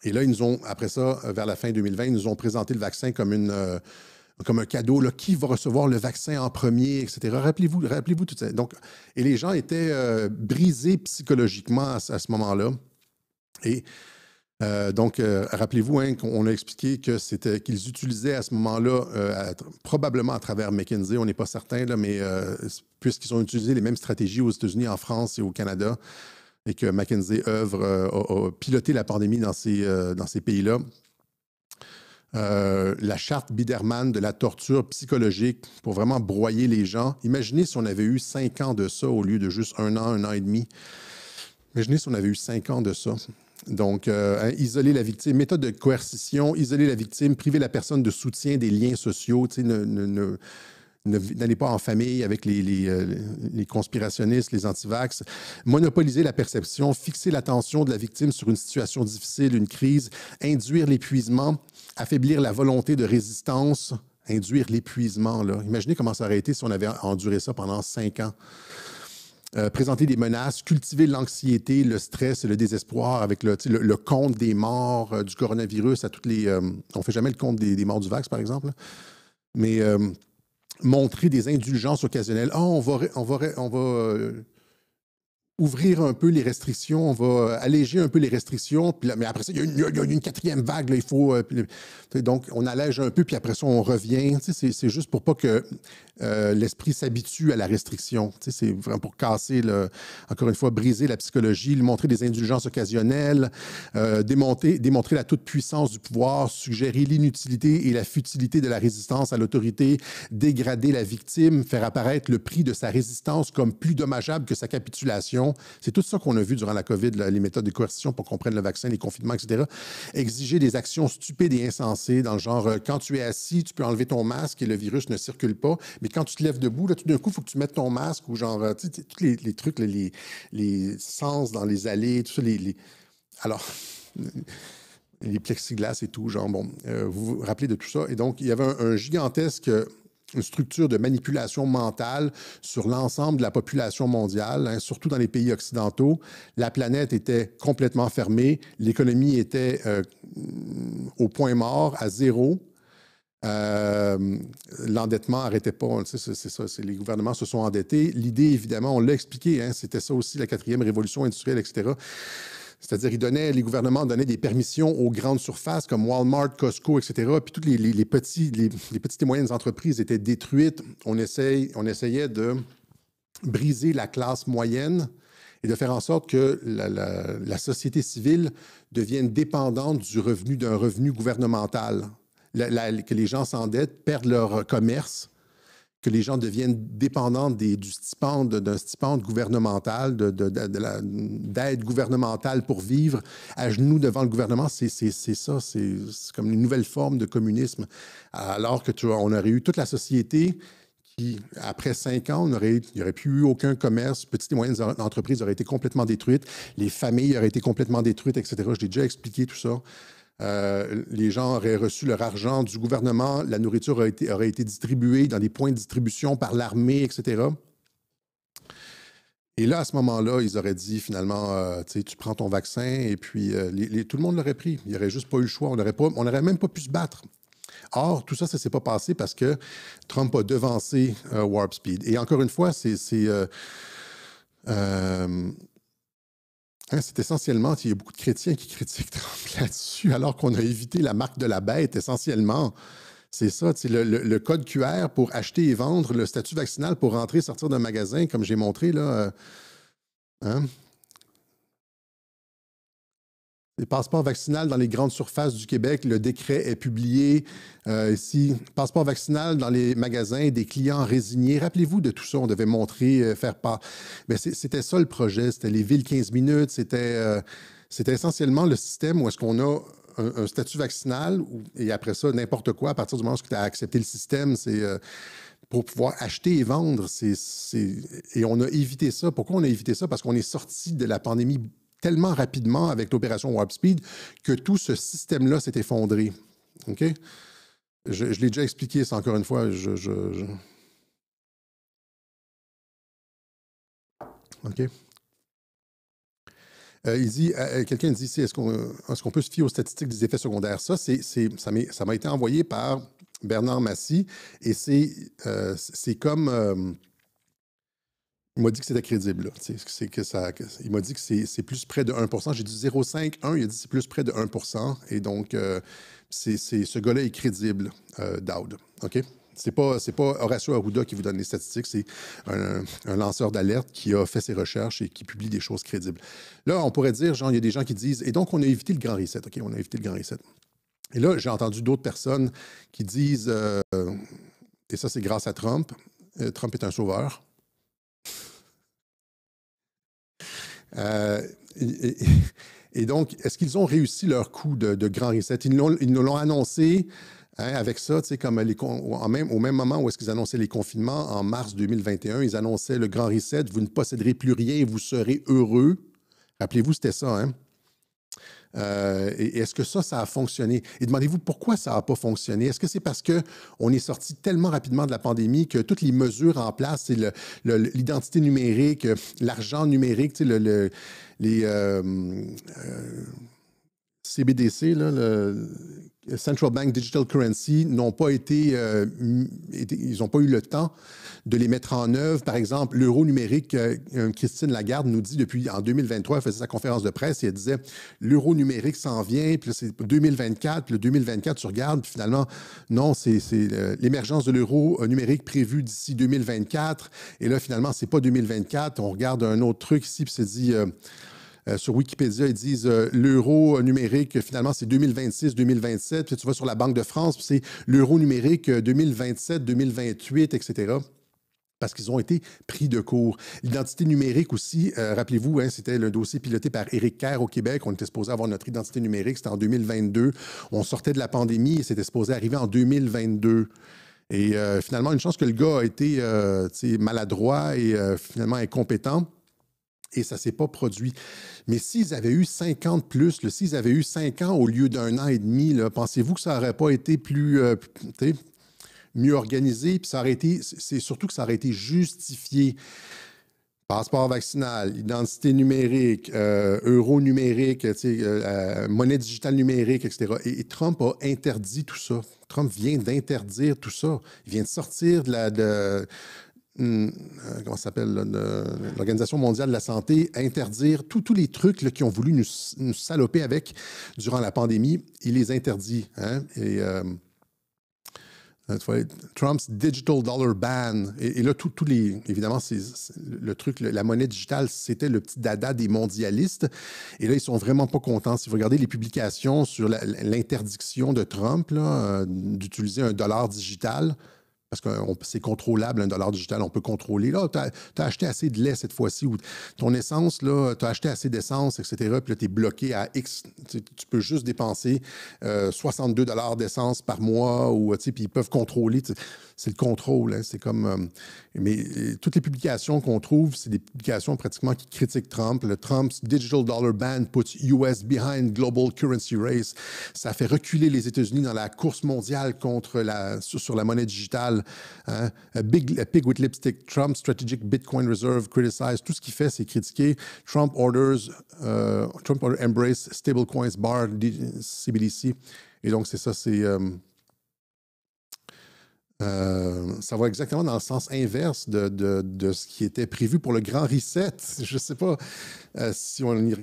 Et là, ils nous ont, après ça, vers la fin 2020, ils nous ont présenté le vaccin comme un cadeau. Là, qui va recevoir le vaccin en premier, etc. Rappelez-vous tout ça. Donc, et les gens étaient brisés psychologiquement à ce moment-là. Et donc, rappelez-vous hein, qu'on a expliqué que qu'ils utilisaient à ce moment-là, probablement à travers McKinsey, on n'est pas certain, là, mais puisqu'ils ont utilisé les mêmes stratégies aux États-Unis, en France et au Canada, et que McKinsey a piloté la pandémie dans ces pays-là. La charte Biderman de la torture psychologique pour vraiment broyer les gens. Imaginez si on avait eu 5 ans de ça au lieu de juste un an et demi. Imaginez si on avait eu 5 ans de ça. Donc, isoler la victime, méthode de coercition, isoler la victime, priver la personne de soutien des liens sociaux, n'allez pas en famille avec les conspirationnistes, les antivax, monopoliser la perception, fixer l'attention de la victime sur une situation difficile, une crise, induire l'épuisement, affaiblir la volonté de résistance, induire l'épuisement. Imaginez comment ça aurait été si on avait enduré ça pendant 5 ans. Présenter des menaces, cultiver l'anxiété, le stress et le désespoir avec le compte des morts du coronavirus à toutes les... on ne fait jamais le compte des morts du vax, par exemple. Mais montrer des indulgences occasionnelles. On va ouvrir un peu les restrictions, on va alléger un peu les restrictions, puis là, mais après ça, il y a une 4e vague, là, il faut... donc, on allège un peu, puis après ça, on revient. C'est juste pour pas que l'esprit s'habitue à la restriction. C'est vraiment pour casser, encore une fois, briser la psychologie, lui montrer des indulgences occasionnelles, démontrer la toute-puissance du pouvoir, suggérer l'inutilité et la futilité de la résistance à l'autorité, dégrader la victime, faire apparaître le prix de sa résistance comme plus dommageable que sa capitulation. C'est tout ça qu'on a vu durant la COVID, les méthodes de coercition pour qu'on prenne le vaccin, les confinements, etc. Exiger des actions stupides et insensées, dans le genre, quand tu es assis, tu peux enlever ton masque et le virus ne circule pas, mais quand tu te lèves debout, là, tout d'un coup, il faut que tu mettes ton masque ou genre, tu sais, tous les trucs, les sens dans les allées, tout ça, alors, les plexiglas et tout, genre, bon, vous vous rappelez de tout ça. Et donc, il y avait un gigantesque... une structure de manipulation mentale sur l'ensemble de la population mondiale, hein, surtout dans les pays occidentaux. La planète était complètement fermée, l'économie était au point mort, à zéro. L'endettement n'arrêtait pas, c'est ça, les gouvernements se sont endettés. L'idée, évidemment, on l'a expliqué, hein, c'était ça aussi, la 4e révolution industrielle, etc. C'est-à-dire, les gouvernements donnaient des permissions aux grandes surfaces comme Walmart, Costco, etc. Puis toutes les petites et moyennes entreprises étaient détruites. On essayait de briser la classe moyenne et de faire en sorte que la société civile devienne dépendante d'un revenu gouvernemental. Que les gens s'endettent, perdent leur commerce, que les gens deviennent dépendants d'un stipende gouvernemental, d'aide gouvernementale pour vivre à genoux devant le gouvernement. C'est ça, c'est comme une nouvelle forme de communisme. Alors que on aurait eu toute la société qui, après 5 ans, il n'y aurait plus eu aucun commerce, petites et moyennes entreprises auraient été complètement détruites, les familles auraient été complètement détruites, etc. Je l'ai déjà expliqué tout ça. Les gens auraient reçu leur argent du gouvernement, la nourriture aurait été distribuée dans des points de distribution par l'armée, etc. Et là, à ce moment-là, ils auraient dit finalement, tu prends ton vaccin et puis tout le monde l'aurait pris. Il n'y aurait juste pas eu le choix. On n'aurait même pas pu se battre. Or, tout ça, ça ne s'est pas passé parce que Trump a devancé Warp Speed. Et encore une fois, c'est essentiellement, il y a beaucoup de chrétiens qui critiquent Trump là-dessus, alors qu'on a évité la marque de la bête, essentiellement. C'est ça, le code QR pour acheter et vendre, le statut vaccinal pour rentrer et sortir d'un magasin, comme j'ai montré, là. Les passeports vaccinaux dans les grandes surfaces du Québec, le décret est publié ici. Passeport vaccinal dans les magasins, des clients résignés. Rappelez-vous de tout ça, on devait montrer, faire part. Mais c'était ça le projet, c'était les villes 15 minutes, c'était essentiellement le système où est-ce qu'on a un statut vaccinal et après ça, n'importe quoi, à partir du moment où tu as accepté le système, c'est... pour pouvoir acheter et vendre, et on a évité ça. Pourquoi on a évité ça? Parce qu'on est sorti de la pandémie tellement rapidement avec l'opération Warp Speed que tout ce système-là s'est effondré. OK? je l'ai déjà expliqué, c'est encore une fois. OK. Il dit, quelqu'un dit ici, est-ce qu'on peut se fier aux statistiques des effets secondaires? Ça m'a été envoyé par Bernard Massy et c'est comme. Il m'a dit que c'était crédible. Là. Il m'a dit que c'est plus près de 1 %. J'ai dit 0,5, 1. Il a dit que c'est plus près de 1 %. Et donc, ce gars-là est crédible, Dowd. OK? C'est pas Horacio Arruda qui vous donne les statistiques, c'est un lanceur d'alerte qui a fait ses recherches et qui publie des choses crédibles. Là, on pourrait dire, genre, il y a des gens qui disent, et donc on a évité le grand reset. OK, on a évité le grand reset. Et là, j'ai entendu d'autres personnes qui disent, et ça, c'est grâce à Trump, Trump est un sauveur. Et donc, est-ce qu'ils ont réussi leur coup de grand reset? Ils nous l'ont annoncé avec ça, comme au même moment où est-ce qu'ils annonçaient les confinements, en mars 2021, ils annonçaient le grand reset, vous ne posséderez plus rien et vous serez heureux. Rappelez-vous, c'était ça, hein? Et est-ce que ça a fonctionné? Et demandez-vous pourquoi ça n'a pas fonctionné. Est-ce que c'est parce qu'on est sorti tellement rapidement de la pandémie que toutes les mesures en place, c'est l'identité numérique, l'argent numérique, les CBDC, là, le Central Bank Digital Currency, n'ont pas ils n'ont pas eu le temps de les mettre en œuvre. Par exemple, l'euro numérique, Christine Lagarde nous dit en 2023, elle faisait sa conférence de presse et elle disait l'euro numérique s'en vient, puis là, c'est 2024, puis le 2024, tu regardes, puis finalement, non, c'est l'émergence de l'euro numérique prévue d'ici 2024. Et là, finalement, c'est pas 2024. On regarde un autre truc ici, puis c'est dit. Sur Wikipédia, ils disent l'euro numérique, finalement, c'est 2026-2027. Puis tu vas sur la Banque de France, puis c'est l'euro numérique 2027-2028, etc. Parce qu'ils ont été pris de court. L'identité numérique aussi, rappelez-vous, hein, c'était le dossier piloté par Éric Kerr au Québec. On était supposé avoir notre identité numérique, c'était en 2022. On sortait de la pandémie et c'était supposé arriver en 2022. Et finalement, une chance que le gars a été maladroit et finalement incompétent. Et ça ne s'est pas produit. Mais s'ils avaient eu 50 plus, s'ils avaient eu 5 ans au lieu d'1 an et demi, pensez-vous que ça n'aurait pas été plus mieux organisé? Puis c'est surtout que ça aurait été justifié. Passeport vaccinal, identité numérique, euro numérique, monnaie digitale numérique, etc. Et Trump a interdit tout ça. Trump vient d'interdire tout ça. Il vient de sortir comment ça s'appelle, l'Organisation mondiale de la santé, interdire tous les trucs qui ont voulu nous saloper avec durant la pandémie, il les interdit. Hein? Et Trump's Digital Dollar Ban. Et là, évidemment, le truc, la monnaie digitale, c'était le petit dada des mondialistes. Et là, ils sont vraiment pas contents. Si vous regardez les publications sur l'interdiction de Trump d'utiliser un dollar digital, parce que c'est contrôlable, un dollar digital, on peut contrôler. Là, tu as acheté assez de lait cette fois-ci, ou ton essence, là, tu as acheté assez d'essence, etc. Puis là, tu es bloqué à X. Tu peux juste dépenser 62 $ d'essence par mois, puis ils peuvent contrôler. C'est le contrôle. Hein, c'est comme. Mais toutes les publications qu'on trouve, c'est des publications pratiquement qui critiquent Trump. Le Trump's Digital Dollar Ban puts US behind global currency race. Ça fait reculer les États-Unis dans la course mondiale sur la monnaie digitale. Hein? A pig with lipstick. Trump strategic Bitcoin reserve criticized. Tout ce qu'il fait, c'est critiquer. Trump order embrace stablecoins bar CBDC. Et donc, c'est ça, ça va exactement dans le sens inverse de ce qui était prévu pour le grand reset. Je ne sais pas si on y... Et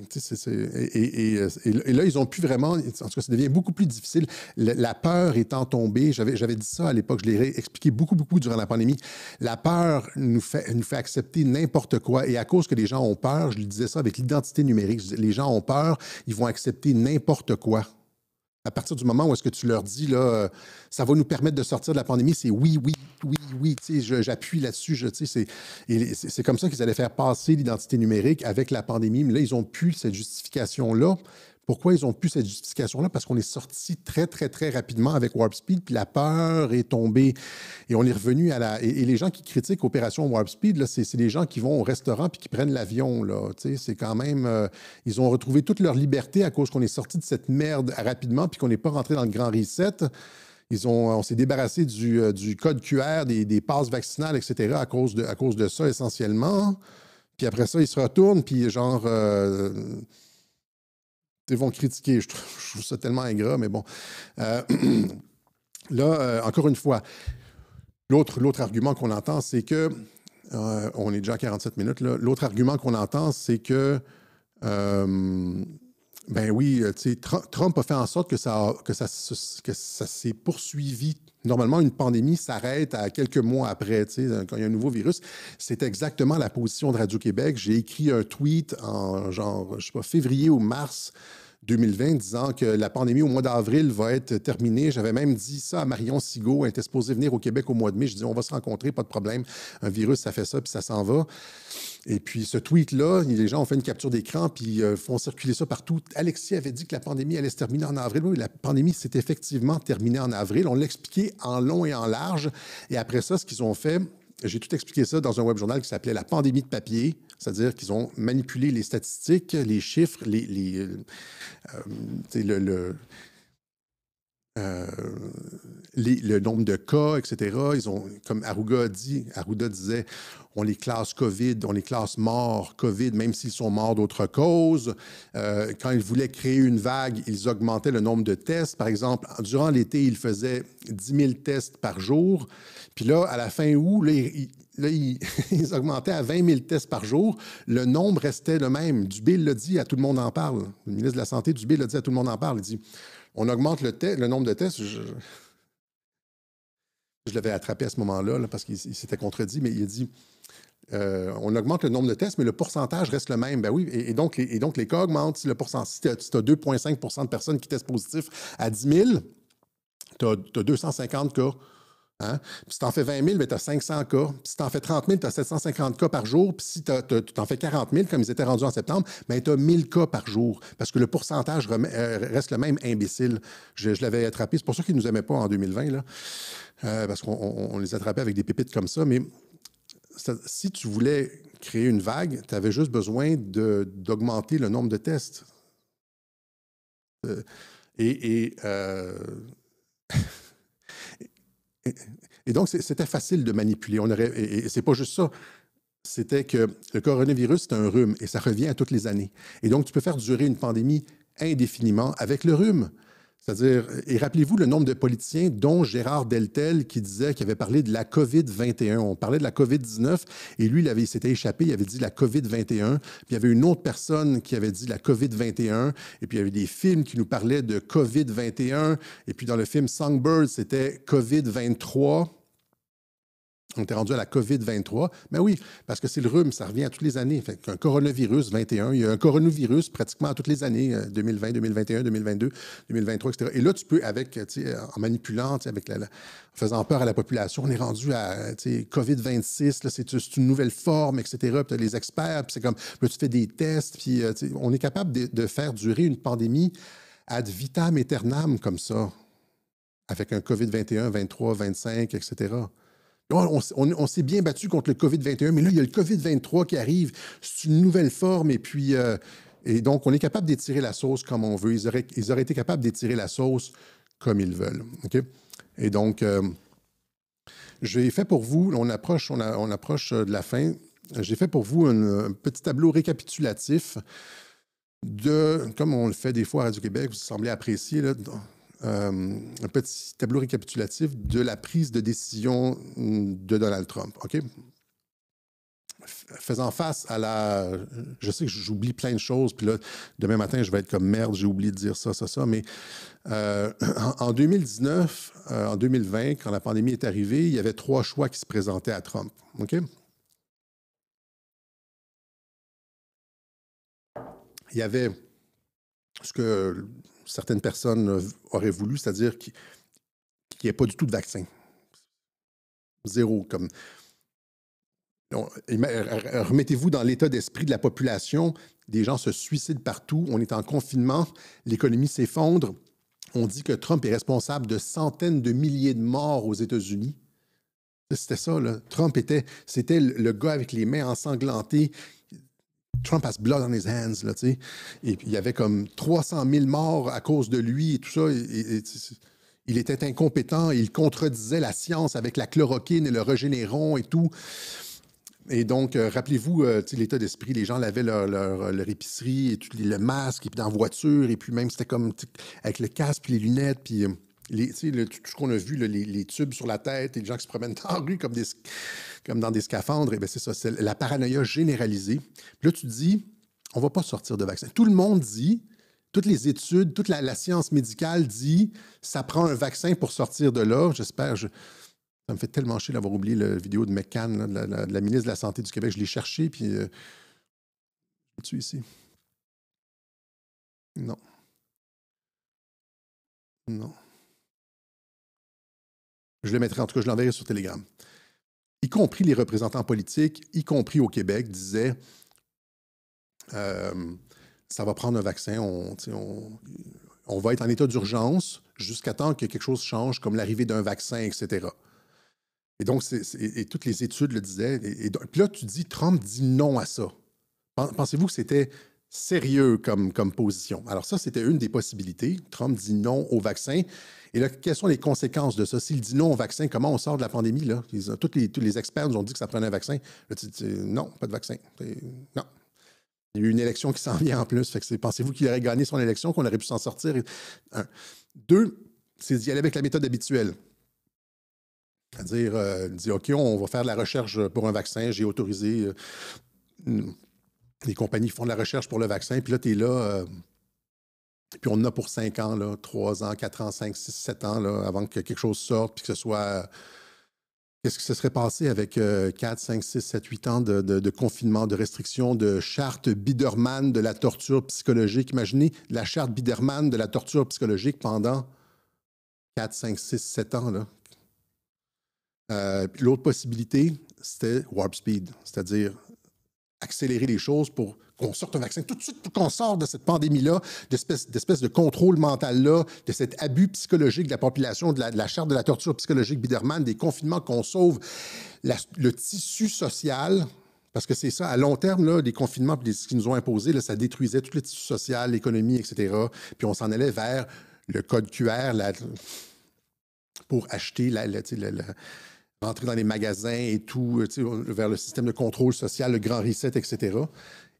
là, ils n'ont plus vraiment... En tout cas, ça devient beaucoup plus difficile. La peur étant tombée, j'avais dit ça à l'époque, je l'ai expliqué beaucoup durant la pandémie. La peur nous fait accepter n'importe quoi. Et à cause que les gens ont peur, je lui disais ça avec l'identité numérique, les gens ont peur, ils vont accepter n'importe quoi. À partir du moment où est-ce que tu leur dis, là, ça va nous permettre de sortir de la pandémie, c'est oui, j'appuie là-dessus. C'est comme ça qu'ils allaient faire passer l'identité numérique avec la pandémie. Mais là, ils n'ont plus cette justification-là. Pourquoi ils n'ont plus cette justification-là? Parce qu'on est sorti très, très, très rapidement avec Warp Speed, puis la peur est tombée. Et on est revenu Et les gens qui critiquent Opération Warp Speed, là, c'est les gens qui vont au restaurant puis qui prennent l'avion. Là, c'est quand même... ils ont retrouvé toute leur liberté à cause qu'on est sorti de cette merde rapidement puis qu'on n'est pas rentré dans le grand reset. On s'est débarrassé du code QR, des passes vaccinales, etc., à cause de ça, essentiellement. Puis après ça, ils se retournent, puis genre, ils vont critiquer. Je trouve ça tellement ingrat, mais bon. Là, encore une fois, l'autre argument qu'on entend, c'est que, on est déjà à 47 minutes, là. L'autre argument qu'on entend, c'est que, ben oui, tu sais, Trump a fait en sorte que ça s'est poursuivi. Normalement, une pandémie s'arrête à quelques mois après, tu sais, quand il y a un nouveau virus. C'est exactement la position de Radio-Québec. J'ai écrit un tweet en genre, je sais pas, février ou mars 2020, disant que la pandémie au mois d'avril va être terminée. J'avais même dit ça à Marion Sigaud. Elle était supposée venir au Québec au mois de mai. Je dis, on va se rencontrer, pas de problème. Un virus, ça fait ça, puis ça s'en va. Et puis, ce tweet-là, les gens ont fait une capture d'écran, puis font circuler ça partout. Alexis avait dit que la pandémie allait se terminer en avril. Oui, la pandémie s'est effectivement terminée en avril. On l'a expliqué en long et en large. Et après ça, ce qu'ils ont fait, j'ai tout expliqué ça dans un web journal qui s'appelait La pandémie de papier, c'est-à-dire qu'ils ont manipulé les statistiques, les chiffres, le nombre de cas, etc. Ils ont, comme Arruda disait, on les classe COVID, on les classe morts COVID, même s'ils sont morts d'autres causes. Quand ils voulaient créer une vague, ils augmentaient le nombre de tests. Par exemple, durant l'été, ils faisaient 10 000 tests par jour. Puis là, à la fin août, ils augmentaient à 20 000 tests par jour. Le nombre restait le même. Dubé l'a dit, à tout le monde en parle. Le ministre de la Santé, Dubé l'a dit, à tout le monde en parle. Il dit, on augmente le nombre de tests. Je l'avais attrapé à ce moment-là là, parce qu'il s'était contredit, mais il a dit on augmente le nombre de tests, mais le pourcentage reste le même. Ben oui, et donc les cas augmentent. Si tu as 2,5 de personnes qui testent positifs à 10 000, tu as 250 cas. Hein? Puis si tu en fais 20 000, tu as 500 cas. Puis si tu en fais 30 000, tu as 750 cas par jour. Puis si tu en fais 40 000, comme ils étaient rendus en septembre, ben, tu as 1000 cas par jour. Parce que le pourcentage reste le même, imbécile. Je l'avais attrapé. C'est pour ça qu'ils ne nous aimaient pas en 2020, là. Parce qu'on les attrapait avec des pépites comme ça. Mais si tu voulais créer une vague, tu avais juste besoin d'augmenter le nombre de tests. Et donc, c'était facile de manipuler. Et c'est pas juste ça. C'était que le coronavirus, c'est un rhume et ça revient à toutes les années. Et donc, tu peux faire durer une pandémie indéfiniment avec le rhume. C'est-à-dire, et rappelez-vous le nombre de politiciens, dont Gérard Deltel, qui avait parlé de la COVID-21. On parlait de la COVID-19 et lui, il s'était échappé, il avait dit la COVID-21. Puis il y avait une autre personne qui avait dit la COVID-21. Et puis il y avait des films qui nous parlaient de COVID-21. Et puis dans le film Songbird, c'était COVID-23. On était rendu à la COVID-23. Mais oui, parce que c'est le rhume, ça revient à toutes les années. Fait qu'un coronavirus 21, il y a un coronavirus pratiquement à toutes les années, 2020, 2021, 2022, 2023, etc. Et là, tu peux, en manipulant, en faisant peur à la population, on est rendu à COVID-26, là, c'est une nouvelle forme, etc. Puis tu as les experts, puis c'est comme, là, tu fais des tests, puis on est capable de faire durer une pandémie ad vitam aeternam comme ça, avec un COVID-21, 23, 25, etc. On s'est bien battu contre le COVID-21, mais là, il y a le COVID-23 qui arrive. C'est une nouvelle forme. Et donc, on est capable d'étirer la sauce comme on veut. Ils auraient été capables d'étirer la sauce comme ils veulent. Okay? Et donc, j'ai fait pour vous, on approche de la fin, j'ai fait pour vous un petit tableau récapitulatif comme on le fait des fois à Radio-Québec, vous semblez apprécier, là, un petit tableau récapitulatif de la prise de décision de Donald Trump. OK? Faisant face à Je sais que j'oublie plein de choses, puis là, demain matin, je vais être comme merde, j'ai oublié de dire ça, mais en 2019, en 2020, quand la pandémie est arrivée, il y avait 3 choix qui se présentaient à Trump. OK? Il y avait ce que certaines personnes auraient voulu, c'est-à-dire qu'il n'y ait pas du tout de vaccin. Zéro. Comme remettez-vous dans l'état d'esprit de la population. Des gens se suicident partout. On est en confinement. L'économie s'effondre. On dit que Trump est responsable de centaines de milliers de morts aux États-Unis. C'était ça, là. C'était le gars avec les mains ensanglantées. Trump has blood on his hands, là, tu sais. Et puis, il y avait comme 300 000 morts à cause de lui et tout ça. Il était incompétent, il contredisait la science avec la chloroquine et le Regeneron et tout. Et donc, rappelez-vous, l'état d'esprit, les gens lavaient leur épicerie, et tout, le masque, et puis dans la voiture, et puis même, c'était comme avec le casque, puis les lunettes, puis tout ce qu'on a vu, là, les tubes sur la tête, et les gens qui se promènent dans la rue comme dans des scaphandres, et bien c'est ça, c'est la paranoïa généralisée. Puis là, tu te dis, on ne va pas sortir de vaccin. Tout le monde dit, toutes les études, toute la science médicale dit, ça prend un vaccin pour sortir de là. J'espère, ça me fait tellement chier d'avoir oublié la vidéo de McCann, là, de la ministre de la Santé du Québec. Je l'ai cherché, puis... es-tu ici? Non. Non. Je le mettrai, en tout cas, je l'enverrai sur Telegram. Y compris les représentants politiques, y compris au Québec, disaient ça va prendre un vaccin, on va être en état d'urgence jusqu'à temps que quelque chose change, comme l'arrivée d'un vaccin, etc. Et donc, toutes les études le disaient. Puis là, tu dis, Trump dit non à ça. Pensez-vous que c'était sérieux comme position? Alors ça, c'était une des possibilités. Trump dit non au vaccin. Et là, quelles sont les conséquences de ça? S'il dit non au vaccin, comment on sort de la pandémie? Là? Tous les experts nous ont dit que ça prenait un vaccin. Là, tu dis, non, pas de vaccin. Non. Il y a eu une élection qui s'en vient en plus. Pensez-vous qu'il aurait gagné son élection, qu'on aurait pu s'en sortir? Un. Deux, c'est d'y aller avec la méthode habituelle. C'est-à-dire, dire, OK, on va faire de la recherche pour un vaccin. J'ai autorisé... les compagnies font de la recherche pour le vaccin. Puis là, tu es là... puis on en a pour 5 ans, là, 3 ans, 4 ans, 5, 6, 7 ans, là, avant que quelque chose sorte, puis que ce soit... Qu'est-ce qui se serait passé avec 4, 5, 6, 7, 8 ans de confinement, de restriction, de charte Biderman de la torture psychologique? Imaginez la charte Biderman de la torture psychologique pendant 4, 5, 6, 7 ans. Puis l'autre possibilité, c'était Warp Speed, c'est-à-dire accélérer les choses pour qu'on sorte un vaccin tout de suite, pour qu'on sorte de cette pandémie-là, d'espèce de contrôle mental-là, de cet abus psychologique de la population, de la charte de la torture psychologique Biderman, des confinements, qu'on sauve le tissu social. Parce que c'est ça, à long terme, là, les confinements et ce qu'ils nous ont imposé, là, ça détruisait tout le tissu social, l'économie, etc. Puis on s'en allait vers le code QR pour acheter rentrer dans les magasins et tout, vers le système de contrôle social, le grand reset, etc.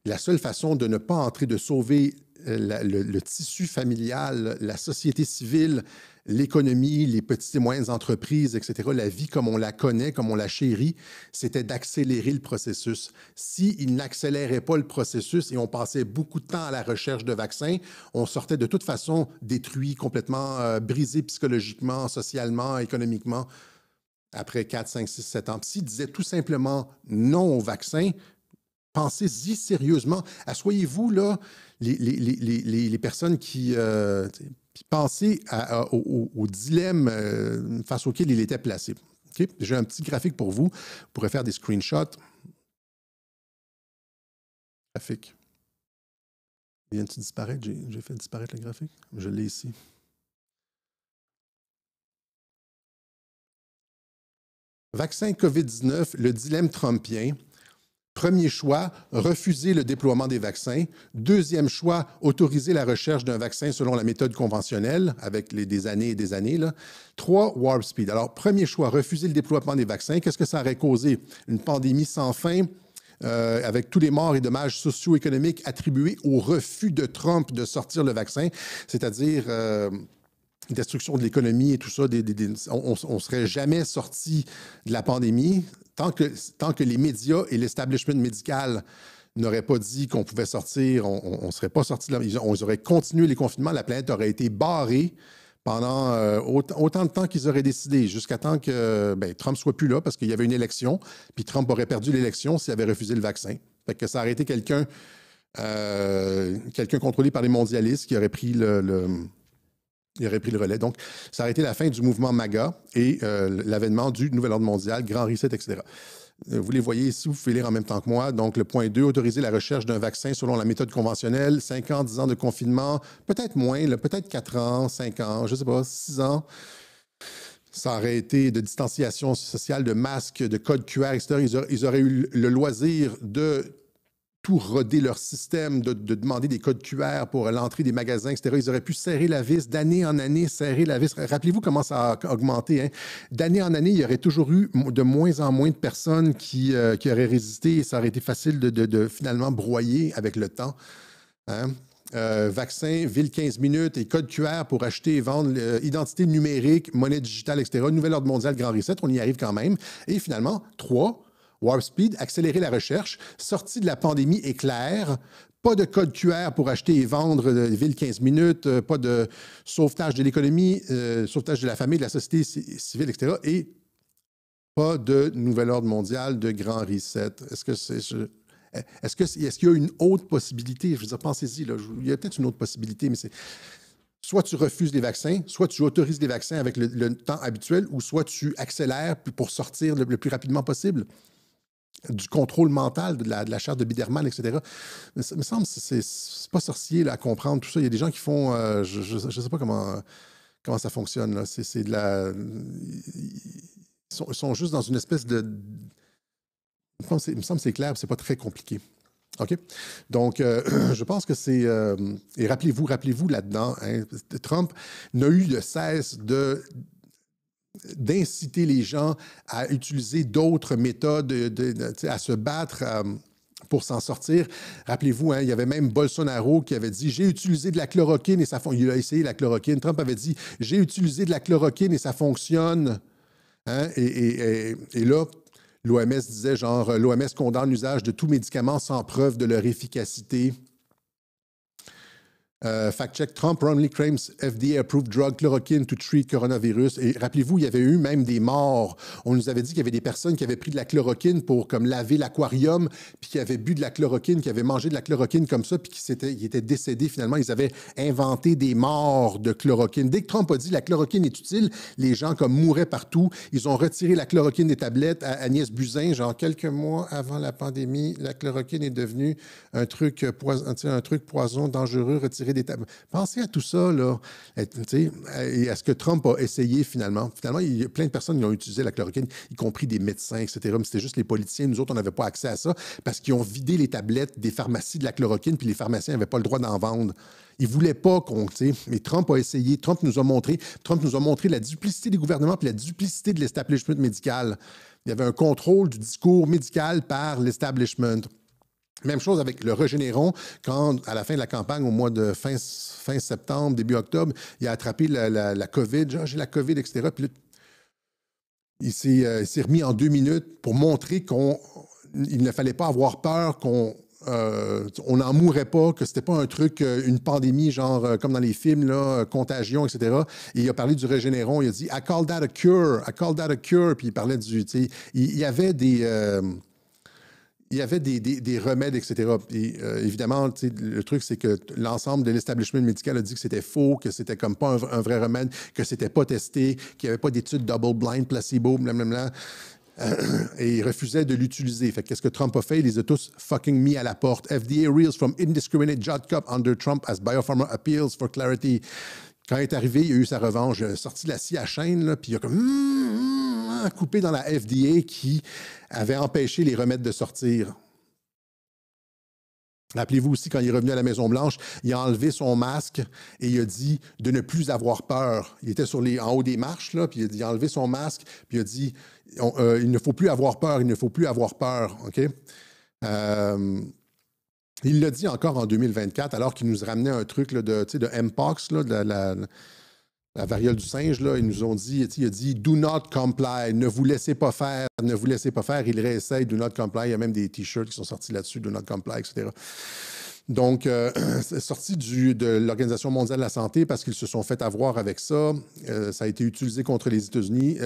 La seule façon de ne pas entrer, de sauver le tissu familial, la société civile, l'économie, les petites et moyennes entreprises, etc., la vie comme on la connaît, comme on la chérit, c'était d'accélérer le processus. S'il n'accélérait pas le processus et on passait beaucoup de temps à la recherche de vaccins, on sortait de toute façon détruit, complètement brisé psychologiquement, socialement, économiquement, après 4, 5, 6, 7 ans. S'il disait tout simplement non au vaccin, pensez-y sérieusement. Assoyez-vous, là, les personnes qui pensaient au dilemme face auquel il était placé. Okay? J'ai un petit graphique pour vous. Vous pourrez faire des screenshots. Graphique. Vient-tu disparaître? J'ai fait disparaître le graphique. Je l'ai ici. Vaccin COVID-19, le dilemme trumpien. Premier choix, refuser le déploiement des vaccins. Deuxième choix, autoriser la recherche d'un vaccin selon la méthode conventionnelle, avec des années et des années. 3, Warp Speed. Alors, premier choix, refuser le déploiement des vaccins. Qu'est-ce que ça aurait causé? Une pandémie sans fin, avec tous les morts et dommages socio-économiques attribués au refus de Trump de sortir le vaccin, c'est-à-dire... destruction de l'économie et tout ça, on ne serait jamais sorti de la pandémie tant que les médias et l'establishment médical n'auraient pas dit qu'on pouvait sortir, on ne serait pas sorti de la... On aurait continué les confinements, la planète aurait été barrée pendant autant de temps qu'ils auraient décidé, jusqu'à temps que Trump ne soit plus là, parce qu'il y avait une élection, puis Trump aurait perdu l'élection s'il avait refusé le vaccin. Fait que ça aurait été quelqu'un contrôlé par les mondialistes qui aurait pris il aurait pris le relais. Donc, ça aurait été la fin du mouvement MAGA et l'avènement du nouvel ordre mondial, grand reset, etc. Vous les voyez ici, vous pouvez lire en même temps que moi. Donc, le point 2, autoriser la recherche d'un vaccin selon la méthode conventionnelle, 5 ans, 10 ans de confinement, peut-être moins, peut-être 4 ans, 5 ans, je ne sais pas, 6 ans. Ça aurait été de distanciation sociale, de masques, de code QR, etc. Ils auraient eu le loisir de tout rodé leur système, de demander des codes QR pour l'entrée des magasins, etc. Ils auraient pu serrer la vis, d'année en année, serrer la vis. Rappelez-vous comment ça a augmenté. Hein? D'année en année, il y aurait toujours eu de moins en moins de personnes qui auraient résisté et ça aurait été facile de finalement broyer avec le temps. Hein? Vaccin, ville 15 minutes et code QR pour acheter et vendre, identité numérique, monnaie digitale, etc. Nouvel ordre mondial, grand reset, on y arrive quand même. Et finalement, 3, Warp Speed, accélérer la recherche, sortie de la pandémie éclair, pas de code QR pour acheter et vendre ville 15 minutes, pas de sauvetage de l'économie, sauvetage de la famille, de la société civile, etc. Et pas de nouvel ordre mondial, de grand reset. Est-ce qu'il y a une autre possibilité? Je veux dire, pensez-y, là, il y a peut-être une autre possibilité, mais c'est soit tu refuses les vaccins, soit tu autorises les vaccins avec le temps habituel, ou soit tu accélères pour sortir le plus rapidement possible du contrôle mental, de la charte de Biderman, etc. Mais ça me semble que c'est pas sorcier là, à comprendre tout ça. Il y a des gens qui font... je ne sais pas comment ça fonctionne. Là. C'est de la... Ils sont juste dans une espèce de... Il me semble que c'est clair, c'est pas très compliqué. OK? Donc, je pense que c'est... et rappelez-vous là-dedans, hein, Trump n'a eu de cesse d'inciter les gens à utiliser d'autres méthodes, à se battre pour s'en sortir. Rappelez-vous, hein, il y avait même Bolsonaro qui avait dit « J'ai utilisé de la chloroquine et ça fonctionne. » Il a essayé la chloroquine. Trump avait dit « J'ai utilisé de la chloroquine et ça fonctionne. » Hein? Et là... L'OMS disait genre, l'OMS condamne l'usage de tout médicament sans preuve de leur efficacité. Fact-check, Trump wrongly claims FDA-approved drug chloroquine to treat coronavirus. Et rappelez-vous, il y avait eu même des morts. On nous avait dit qu'il y avait des personnes qui avaient pris de la chloroquine pour comme laver l'aquarium, puis qui avaient bu de la chloroquine, qui avaient mangé de la chloroquine comme ça, puis qui étaient décédés finalement. Ils avaient inventé des morts de chloroquine. Dès que Trump a dit la chloroquine est utile, les gens comme mouraient partout. Ils ont retiré la chloroquine des tablettes. À Agnès Buzyn, genre quelques mois avant la pandémie, la chloroquine est devenue un truc poison dangereux retiré des tables. Pensez à tout ça, là. Et à ce que Trump a essayé finalement. Finalement, il y a plein de personnes qui ont utilisé la chloroquine, y compris des médecins, etc. Mais c'était juste les politiciens. Nous autres, on n'avait pas accès à ça parce qu'ils ont vidé les tablettes des pharmacies de la chloroquine, puis les pharmaciens n'avaient pas le droit d'en vendre. Ils ne voulaient pas qu'on... Mais Trump a essayé. Trump nous a montré la duplicité des gouvernements puis la duplicité de l'establishment médical. Il y avait un contrôle du discours médical par l'establishment. Même chose avec le Regeneron, quand, à la fin de la campagne, au mois de fin septembre, début octobre, il a attrapé la COVID. Genre, j'ai la COVID, etc. Puis là, il s'est remis en 2 minutes pour montrer qu'il ne fallait pas avoir peur qu'on n'en mourrait pas, que c'était pas un truc, une pandémie, genre comme dans les films, là, contagion, etc. Et il a parlé du Regeneron, il a dit « I call that a cure, I call that a cure », puis il parlait du... Il y avait des... il y avait des remèdes, etc. Et évidemment, le truc, c'est que l'ensemble de l'establishment médical a dit que c'était faux, que c'était comme pas un vrai remède, que c'était pas testé, qu'il n'y avait pas d'études double-blind, placebo, blablabla. Et il refusait de l'utiliser. Fait qu'est-ce que Trump a fait? Il les a tous fucking mis à la porte. FDA reels from indiscriminate jot cup under Trump as biopharma appeals for clarity. Quand il est arrivé, il a eu sa revanche. Il a sorti la scie à chaîne, là, puis il a comme coupé dans la FDA qui avait empêché les remèdes de sortir. Rappelez-vous aussi, quand il est revenu à la Maison-Blanche, il a enlevé son masque et il a dit de ne plus avoir peur. Il était en haut des marches, là, puis il a enlevé son masque, puis il a dit il ne faut plus avoir peur, il ne faut plus avoir peur. OK? Il l'a dit encore en 2024, alors qu'il nous ramenait un truc là, de Mpox, là, de la variole du singe. Là, ils nous ont dit, il a dit « Do not comply », ne vous laissez pas faire, ne vous laissez pas faire. Il réessaye « Do not comply ». Il y a même des T-shirts qui sont sortis là-dessus, « Do not comply », etc. Donc, c'est sorti de l'Organisation mondiale de la santé parce qu'ils se sont fait avoir avec ça. Ça a été utilisé contre les États-Unis.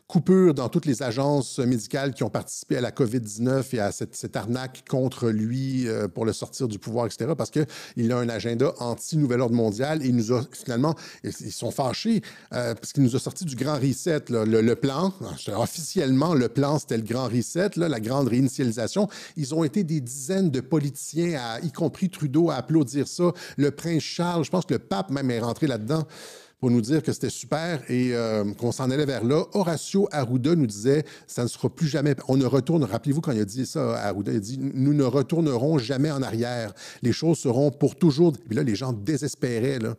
Coupure dans toutes les agences médicales qui ont participé à la COVID-19 et à cette arnaque contre lui pour le sortir du pouvoir, etc. Parce qu'il a un agenda anti-nouvel ordre mondial et il nous a finalement... Ils sont fâchés parce qu'il nous a sorti du grand reset. Là, le plan, officiellement, le plan, c'était le grand reset, là, la grande réinitialisation. Ils ont été des dizaines de politiciens, y compris Trudeau, à applaudir ça. Le prince Charles, je pense que le pape même est rentré là-dedans pour nous dire que c'était super et qu'on s'en allait vers là. Horacio Arruda nous disait « ça ne sera plus jamais... » On ne retourne... Rappelez-vous quand il a dit ça, Arruda, il a dit « nous ne retournerons jamais en arrière. Les choses seront pour toujours... » Puis là, les gens désespéraient, là.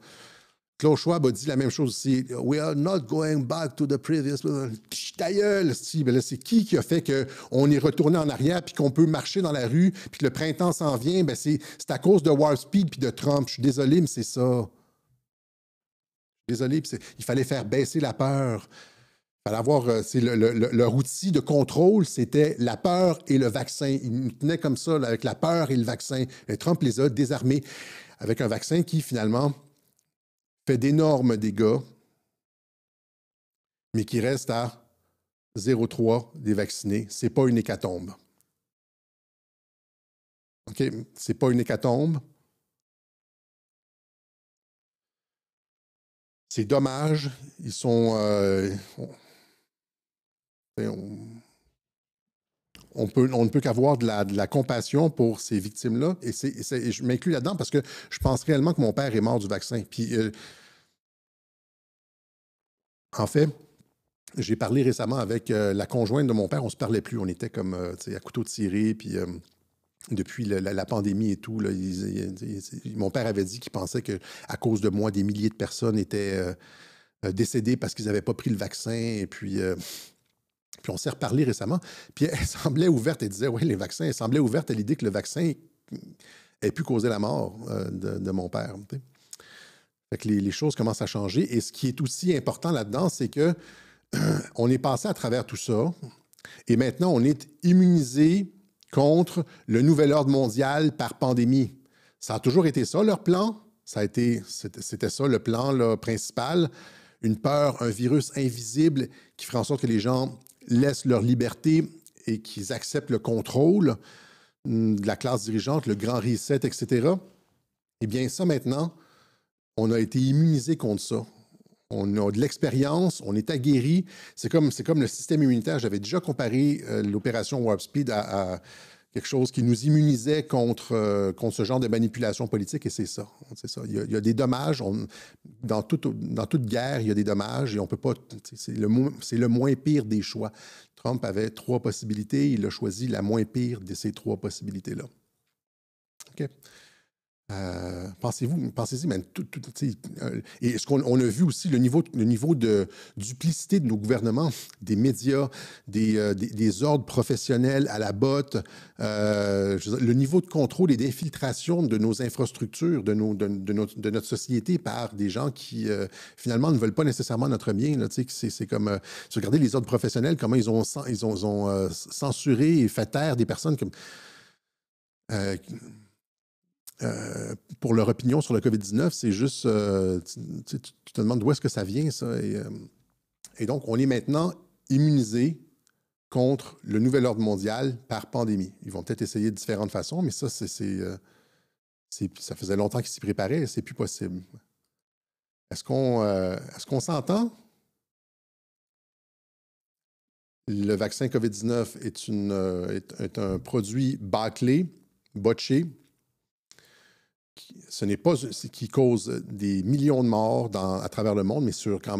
Klaus Schwab a dit la même chose aussi. « We are not going back to the previous... » Ta gueule! Ben c'est qui a fait qu'on est retourné en arrière puis qu'on peut marcher dans la rue puis que le printemps s'en vient? Ben c'est à cause de Warp Speed puis de Trump. Je suis désolé, mais c'est ça. Désolé, il fallait faire baisser la peur. Il fallait avoir leur outil de contrôle, c'était la peur et le vaccin. Ils nous tenaient comme ça, là, avec la peur et le vaccin. Et Trump les a désarmés avec un vaccin qui, finalement, fait d'énormes dégâts, mais qui reste à 0,3 des vaccinés. Ce n'est pas une hécatombe. OK? Ce n'est pas une hécatombe. C'est dommage. Ils sont... on ne peut qu'avoir de la compassion pour ces victimes-là. Et je m'inclus là-dedans parce que je pense réellement que mon père est mort du vaccin. Puis, en fait, j'ai parlé récemment avec la conjointe de mon père. On ne se parlait plus. On était comme à couteau tiré. Puis, depuis la pandémie et tout, là, mon père avait dit qu'il pensait qu'à cause de moi, des milliers de personnes étaient décédées parce qu'ils n'avaient pas pris le vaccin. Et puis on s'est reparlé récemment. Puis elle semblait ouverte. Elle disait, oui, les vaccins. Elle semblait ouverte à l'idée que le vaccin ait pu causer la mort de mon père. Fait que les choses commencent à changer. Et ce qui est aussi important là-dedans, c'est que on est passé à travers tout ça. Et maintenant, on est immunisé contre le nouvel ordre mondial par pandémie. Ça a toujours été ça, leur plan. C'était ça, le plan là, principal. Une peur, un virus invisible qui ferait en sorte que les gens laissent leur liberté et qu'ils acceptent le contrôle de la classe dirigeante, le grand reset, etc. Eh bien, ça, maintenant, on a été immunisé contre ça. On a de l'expérience, on est aguerri. C'est comme le système immunitaire. J'avais déjà comparé l'opération Warp Speed à quelque chose qui nous immunisait contre ce genre de manipulation politique, et c'est ça. C'est ça. Il y a des dommages. Dans toute guerre, il y a des dommages et on peut pas. C'est le moins pire des choix. Trump avait 3 possibilités. Il a choisi la moins pire de ces 3 possibilités-là. OK. Pensez-y, mais et ce qu'on a vu aussi, le niveau de duplicité de nos gouvernements, des médias, des ordres professionnels à la botte, le niveau de contrôle et d'infiltration de nos infrastructures, de notre société par des gens qui, finalement, ne veulent pas nécessairement notre bien. Là, c'est comme, si vous regardez les ordres professionnels, comment ils ont censuré et fait taire des personnes comme... pour leur opinion sur le COVID-19, c'est juste, tu te demandes d'où est-ce que ça vient, ça. Et donc, on est maintenant immunisé contre le nouvel ordre mondial par pandémie. Ils vont peut-être essayer de différentes façons, mais ça, ça faisait longtemps qu'ils s'y préparaient et c'est plus possible. Est-ce qu'on s'entend? Le vaccin COVID-19 est un produit bâclé, botché. Ce n'est pas ce qui cause des millions de morts à travers le monde, mais quand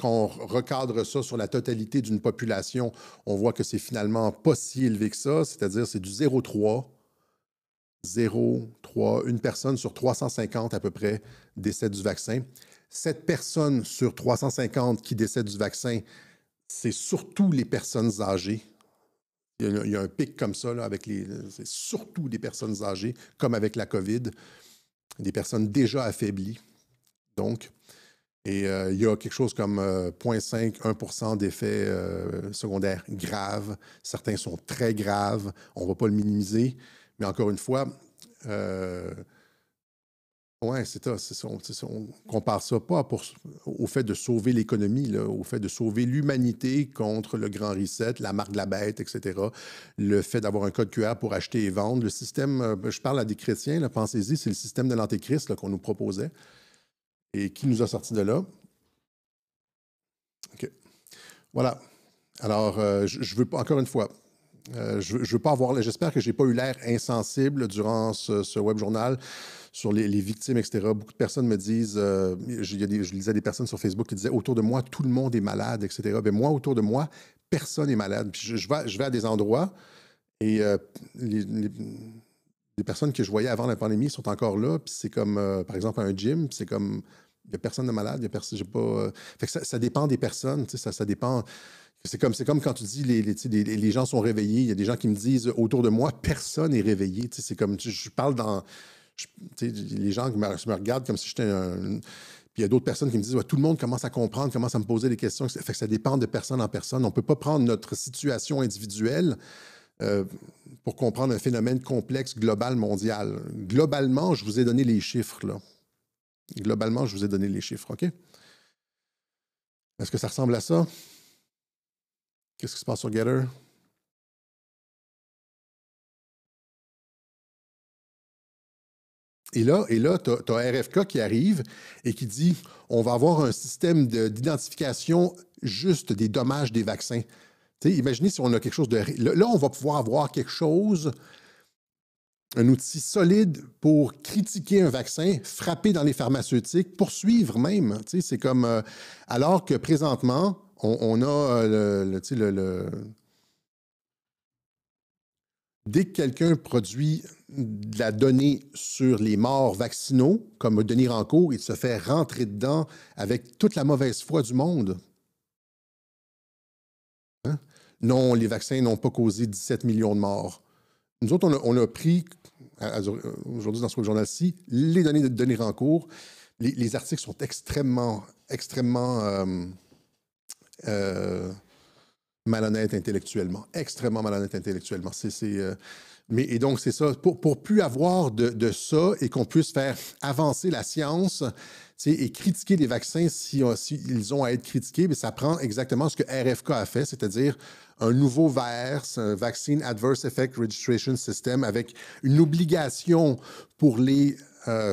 on recadre ça sur la totalité d'une population, on voit que c'est finalement pas si élevé que ça, c'est-à-dire c'est du 0,3, une personne sur 350 à peu près décède du vaccin. 7 personnes sur 350 qui décèdent du vaccin, c'est surtout les personnes âgées. Il y a un pic comme ça, là, c'est surtout des personnes âgées, comme avec la COVID, des personnes déjà affaiblies. Donc, il y a quelque chose comme 0,5-1% d'effets secondaires graves. Certains sont très graves. On ne va pas le minimiser. Mais encore une fois, c'est ça. On compare ça pas au fait de sauver l'économie, là, au fait de sauver l'humanité contre le grand reset, la marque de la bête, etc. Le fait d'avoir un code QR pour acheter et vendre. Le système, je parle à des chrétiens, là, pensez-y, c'est le système de l'Antéchrist qu'on nous proposait. Et qui nous a sortis de là? OK. Voilà. Alors, je veux pas, encore une fois, Je veux pas avoir... J'espère que j'ai pas eu l'air insensible durant ce web journal sur les victimes, etc. Beaucoup de personnes me disent... je lisais des personnes sur Facebook qui disaient « Autour de moi, tout le monde est malade, etc. » Ben moi, autour de moi, personne n'est malade. Puis je vais à des endroits et les personnes que je voyais avant la pandémie sont encore là. Puis c'est comme, par exemple, un gym, c'est comme... Il n'y a personne de malade, il y a personne... J'ai pas, fait que ça dépend des personnes, tu sais, ça dépend... C'est comme quand tu dis les gens sont réveillés. Il y a des gens qui me disent autour de moi, personne n'est réveillé. Tu sais, c'est comme je parle dans. Tu sais, les gens qui me regardent comme si j'étais un. Puis il y a d'autres personnes qui me disent ouais, tout le monde commence à comprendre, commence à me poser des questions. Fait que ça dépend de personne en personne. On ne peut pas prendre notre situation individuelle pour comprendre un phénomène complexe, global, mondial. Globalement, je vous ai donné les chiffres. Là. Globalement, je vous ai donné les chiffres. OK? Est-ce que ça ressemble à ça? Qu'est-ce qui se passe sur Getter? Et là tu as RFK qui arrive et qui dit on va avoir un système d'identification juste des dommages des vaccins. T'sais, imaginez si on a quelque chose de... Là, on va pouvoir avoir quelque chose, un outil solide pour critiquer un vaccin, frapper dans les pharmaceutiques, poursuivre même. C'est comme... alors que présentement, on a dès que quelqu'un produit de la donnée sur les morts vaccinaux, comme Denis Rancourt, il se fait rentrer dedans avec toute la mauvaise foi du monde. Hein? Non, les vaccins n'ont pas causé 17 millions de morts. Nous autres, on a pris, aujourd'hui dans ce journal-ci, les données de Denis Rancourt. Les articles sont extrêmement malhonnête intellectuellement, extrêmement malhonnête intellectuellement. Et donc, c'est ça. Pour plus avoir de ça et qu'on puisse faire avancer la science et critiquer les vaccins s'ils ont à être critiqués, ça prend exactement ce que RFK a fait, c'est-à-dire un nouveau VAERS, un Vaccine Adverse Effect Registration System, avec une obligation pour les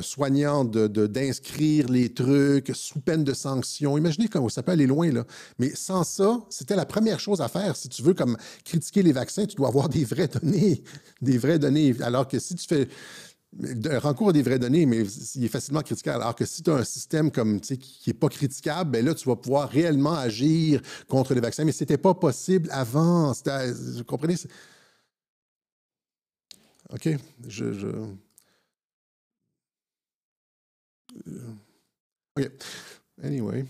soignants d'inscrire les trucs sous peine de sanction. Imaginez comment ça peut aller loin, là. Mais sans ça, c'était la première chose à faire. Si tu veux comme critiquer les vaccins, tu dois avoir des vraies données. Des vraies données. Alors que si tu fais... Rancourt a des vraies données, mais il est facilement critiquable. Alors que si tu as un système comme, qui n'est pas critiquable, ben là, tu vas pouvoir réellement agir contre les vaccins. Mais ce n'était pas possible avant. Vous comprenez? OK. OK. Anyway,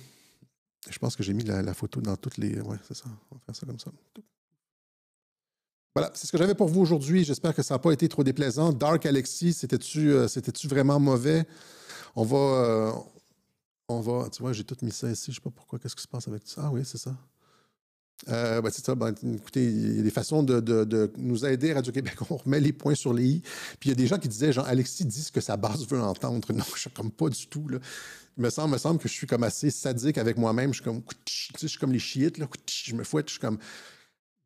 je pense que j'ai mis la photo dans toutes les... Ouais, c'est ça. On va faire ça comme ça. Voilà, c'est ce que j'avais pour vous aujourd'hui. J'espère que ça n'a pas été trop déplaisant. Dark Alexis, c'était-tu vraiment mauvais? On va... Tu vois, j'ai tout mis ça ici. Je ne sais pas pourquoi. Qu'est-ce qui se passe avec ça? Ah oui, c'est ça. C'est ça. Écoutez, il y a des façons de nous aider à Radio-Québec. On remet les points sur les i. Puis il y a des gens qui disaient, genre, Alexis dit ce que sa base veut entendre. Non, je ne suis comme pas du tout. Là. Il me semble que je suis comme assez sadique avec moi-même. Je suis comme, je suis comme les chiites. Là. Je me fouette. Je suis comme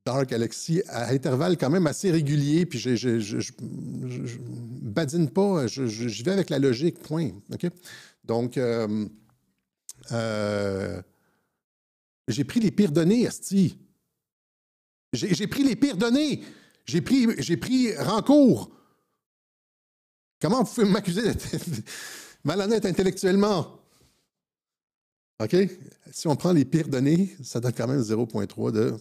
Dark Alexis à intervalles quand même assez réguliers. Puis je badine pas. Je vais avec la logique. Point. OK? Donc, j'ai pris les pires données, asti. J'ai pris les pires données. J'ai pris Rancourt. Comment vous pouvez m'accuser d'être malhonnête intellectuellement? OK? Si on prend les pires données, ça donne quand même 0,3 de...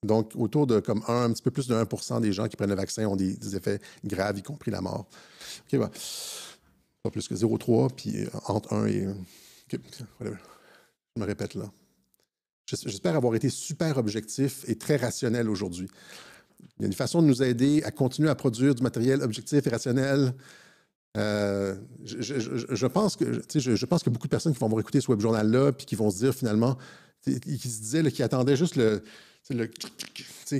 Donc, autour de comme un petit peu plus de 1% des gens qui prennent le vaccin ont des effets graves, y compris la mort. OK, bah, pas plus que 0,3, puis entre 1 et... OK, whatever. Je me répète là. J'espère avoir été super objectif et très rationnel aujourd'hui. Il y a une façon de nous aider à continuer à produire du matériel objectif et rationnel. Je pense que beaucoup de personnes qui vont écouter ce web journal-là puis qui vont se dire finalement, qui se disaient, qui attendaient juste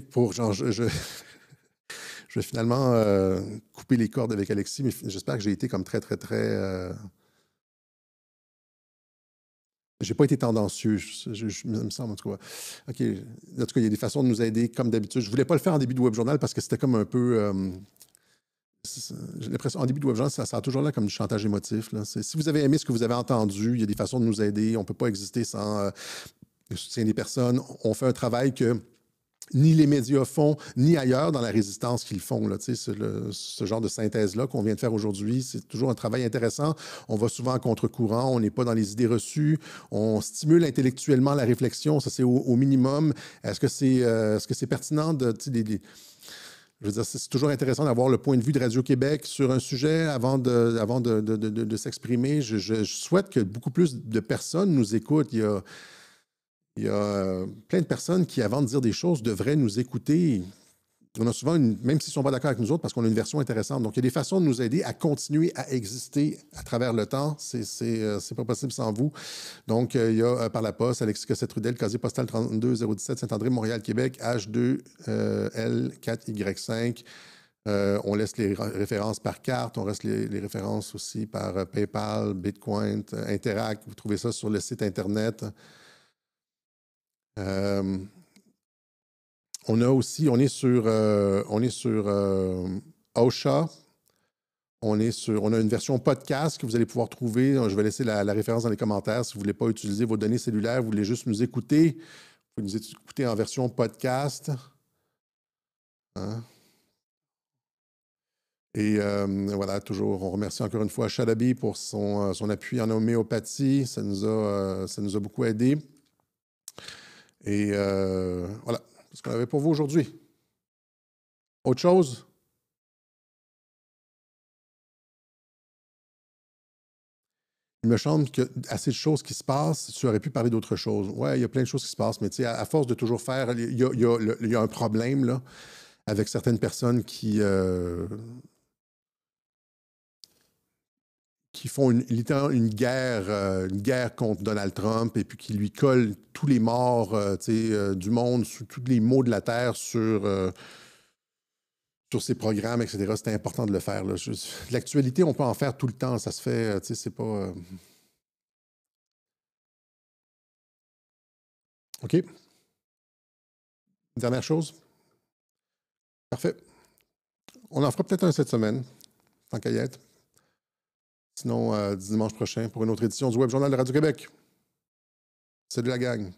pour genre, je vais finalement couper les cordes avec Alexis, mais j'espère que j'ai été comme très, très, très... J'ai pas été tendancieux, il me semble, en tout cas. OK. En tout cas, il y a des façons de nous aider, comme d'habitude. Je voulais pas le faire en début de web journal parce que c'était comme un peu... j'ai l'impression, en début de web journal, ça a toujours là comme du chantage émotif. Là. Si vous avez aimé ce que vous avez entendu, il y a des façons de nous aider. On peut pas exister sans le soutien des personnes. On fait un travail que ni les médias font, ni ailleurs dans la résistance qu'ils font. Là, ce genre de synthèse-là qu'on vient de faire aujourd'hui, c'est toujours un travail intéressant. On va souvent en contre-courant, on n'est pas dans les idées reçues, on stimule intellectuellement la réflexion, ça c'est au minimum. Est-ce que c'est pertinent de... Je veux dire, c'est toujours intéressant d'avoir le point de vue de Radio-Québec sur un sujet avant de s'exprimer. Je souhaite que beaucoup plus de personnes nous écoutent. Il y a plein de personnes qui, avant de dire des choses, devraient nous écouter. On a souvent, même s'ils ne sont pas d'accord avec nous autres, parce qu'on a une version intéressante. Donc, il y a des façons de nous aider à continuer à exister à travers le temps. C'est pas possible sans vous. Donc, il y a par la poste, Alexis Cossette-Trudel, casier postal 32017, Saint-André, Montréal, Québec, H2L4Y5. On laisse les références par carte, on laisse les références aussi par PayPal, Bitcoin, Interact. Vous trouvez ça sur le site Internet. On est sur OSHA. On a une version podcast que vous allez pouvoir trouver. Je vais laisser la référence dans les commentaires. Si vous ne voulez pas utiliser vos données cellulaires, vous voulez juste nous écouter, vous pouvez nous écouter en version podcast. Hein? Et voilà, toujours, on remercie encore une fois Shadabi pour son appui en homéopathie. Ça nous a beaucoup aidé. Et voilà, c'est ce qu'on avait pour vous aujourd'hui. Autre chose? Il me semble qu'il y a assez de choses qui se passent. Tu aurais pu parler d'autre chose. Oui, il y a plein de choses qui se passent, mais à force de toujours faire, il y a un problème là, avec certaines personnes qui font littéralement une guerre contre Donald Trump et puis qui lui collent tous les morts du monde, sous tous les maux de la terre sur ses programmes, etc. C'était important de le faire. L'actualité, on peut en faire tout le temps. Ça se fait, c'est pas... OK. Dernière chose. Parfait. On en fera peut-être un cette semaine, tant qu'à y être. Sinon, dimanche prochain, pour une autre édition du Web Journal de Radio-Québec. Salut la gang.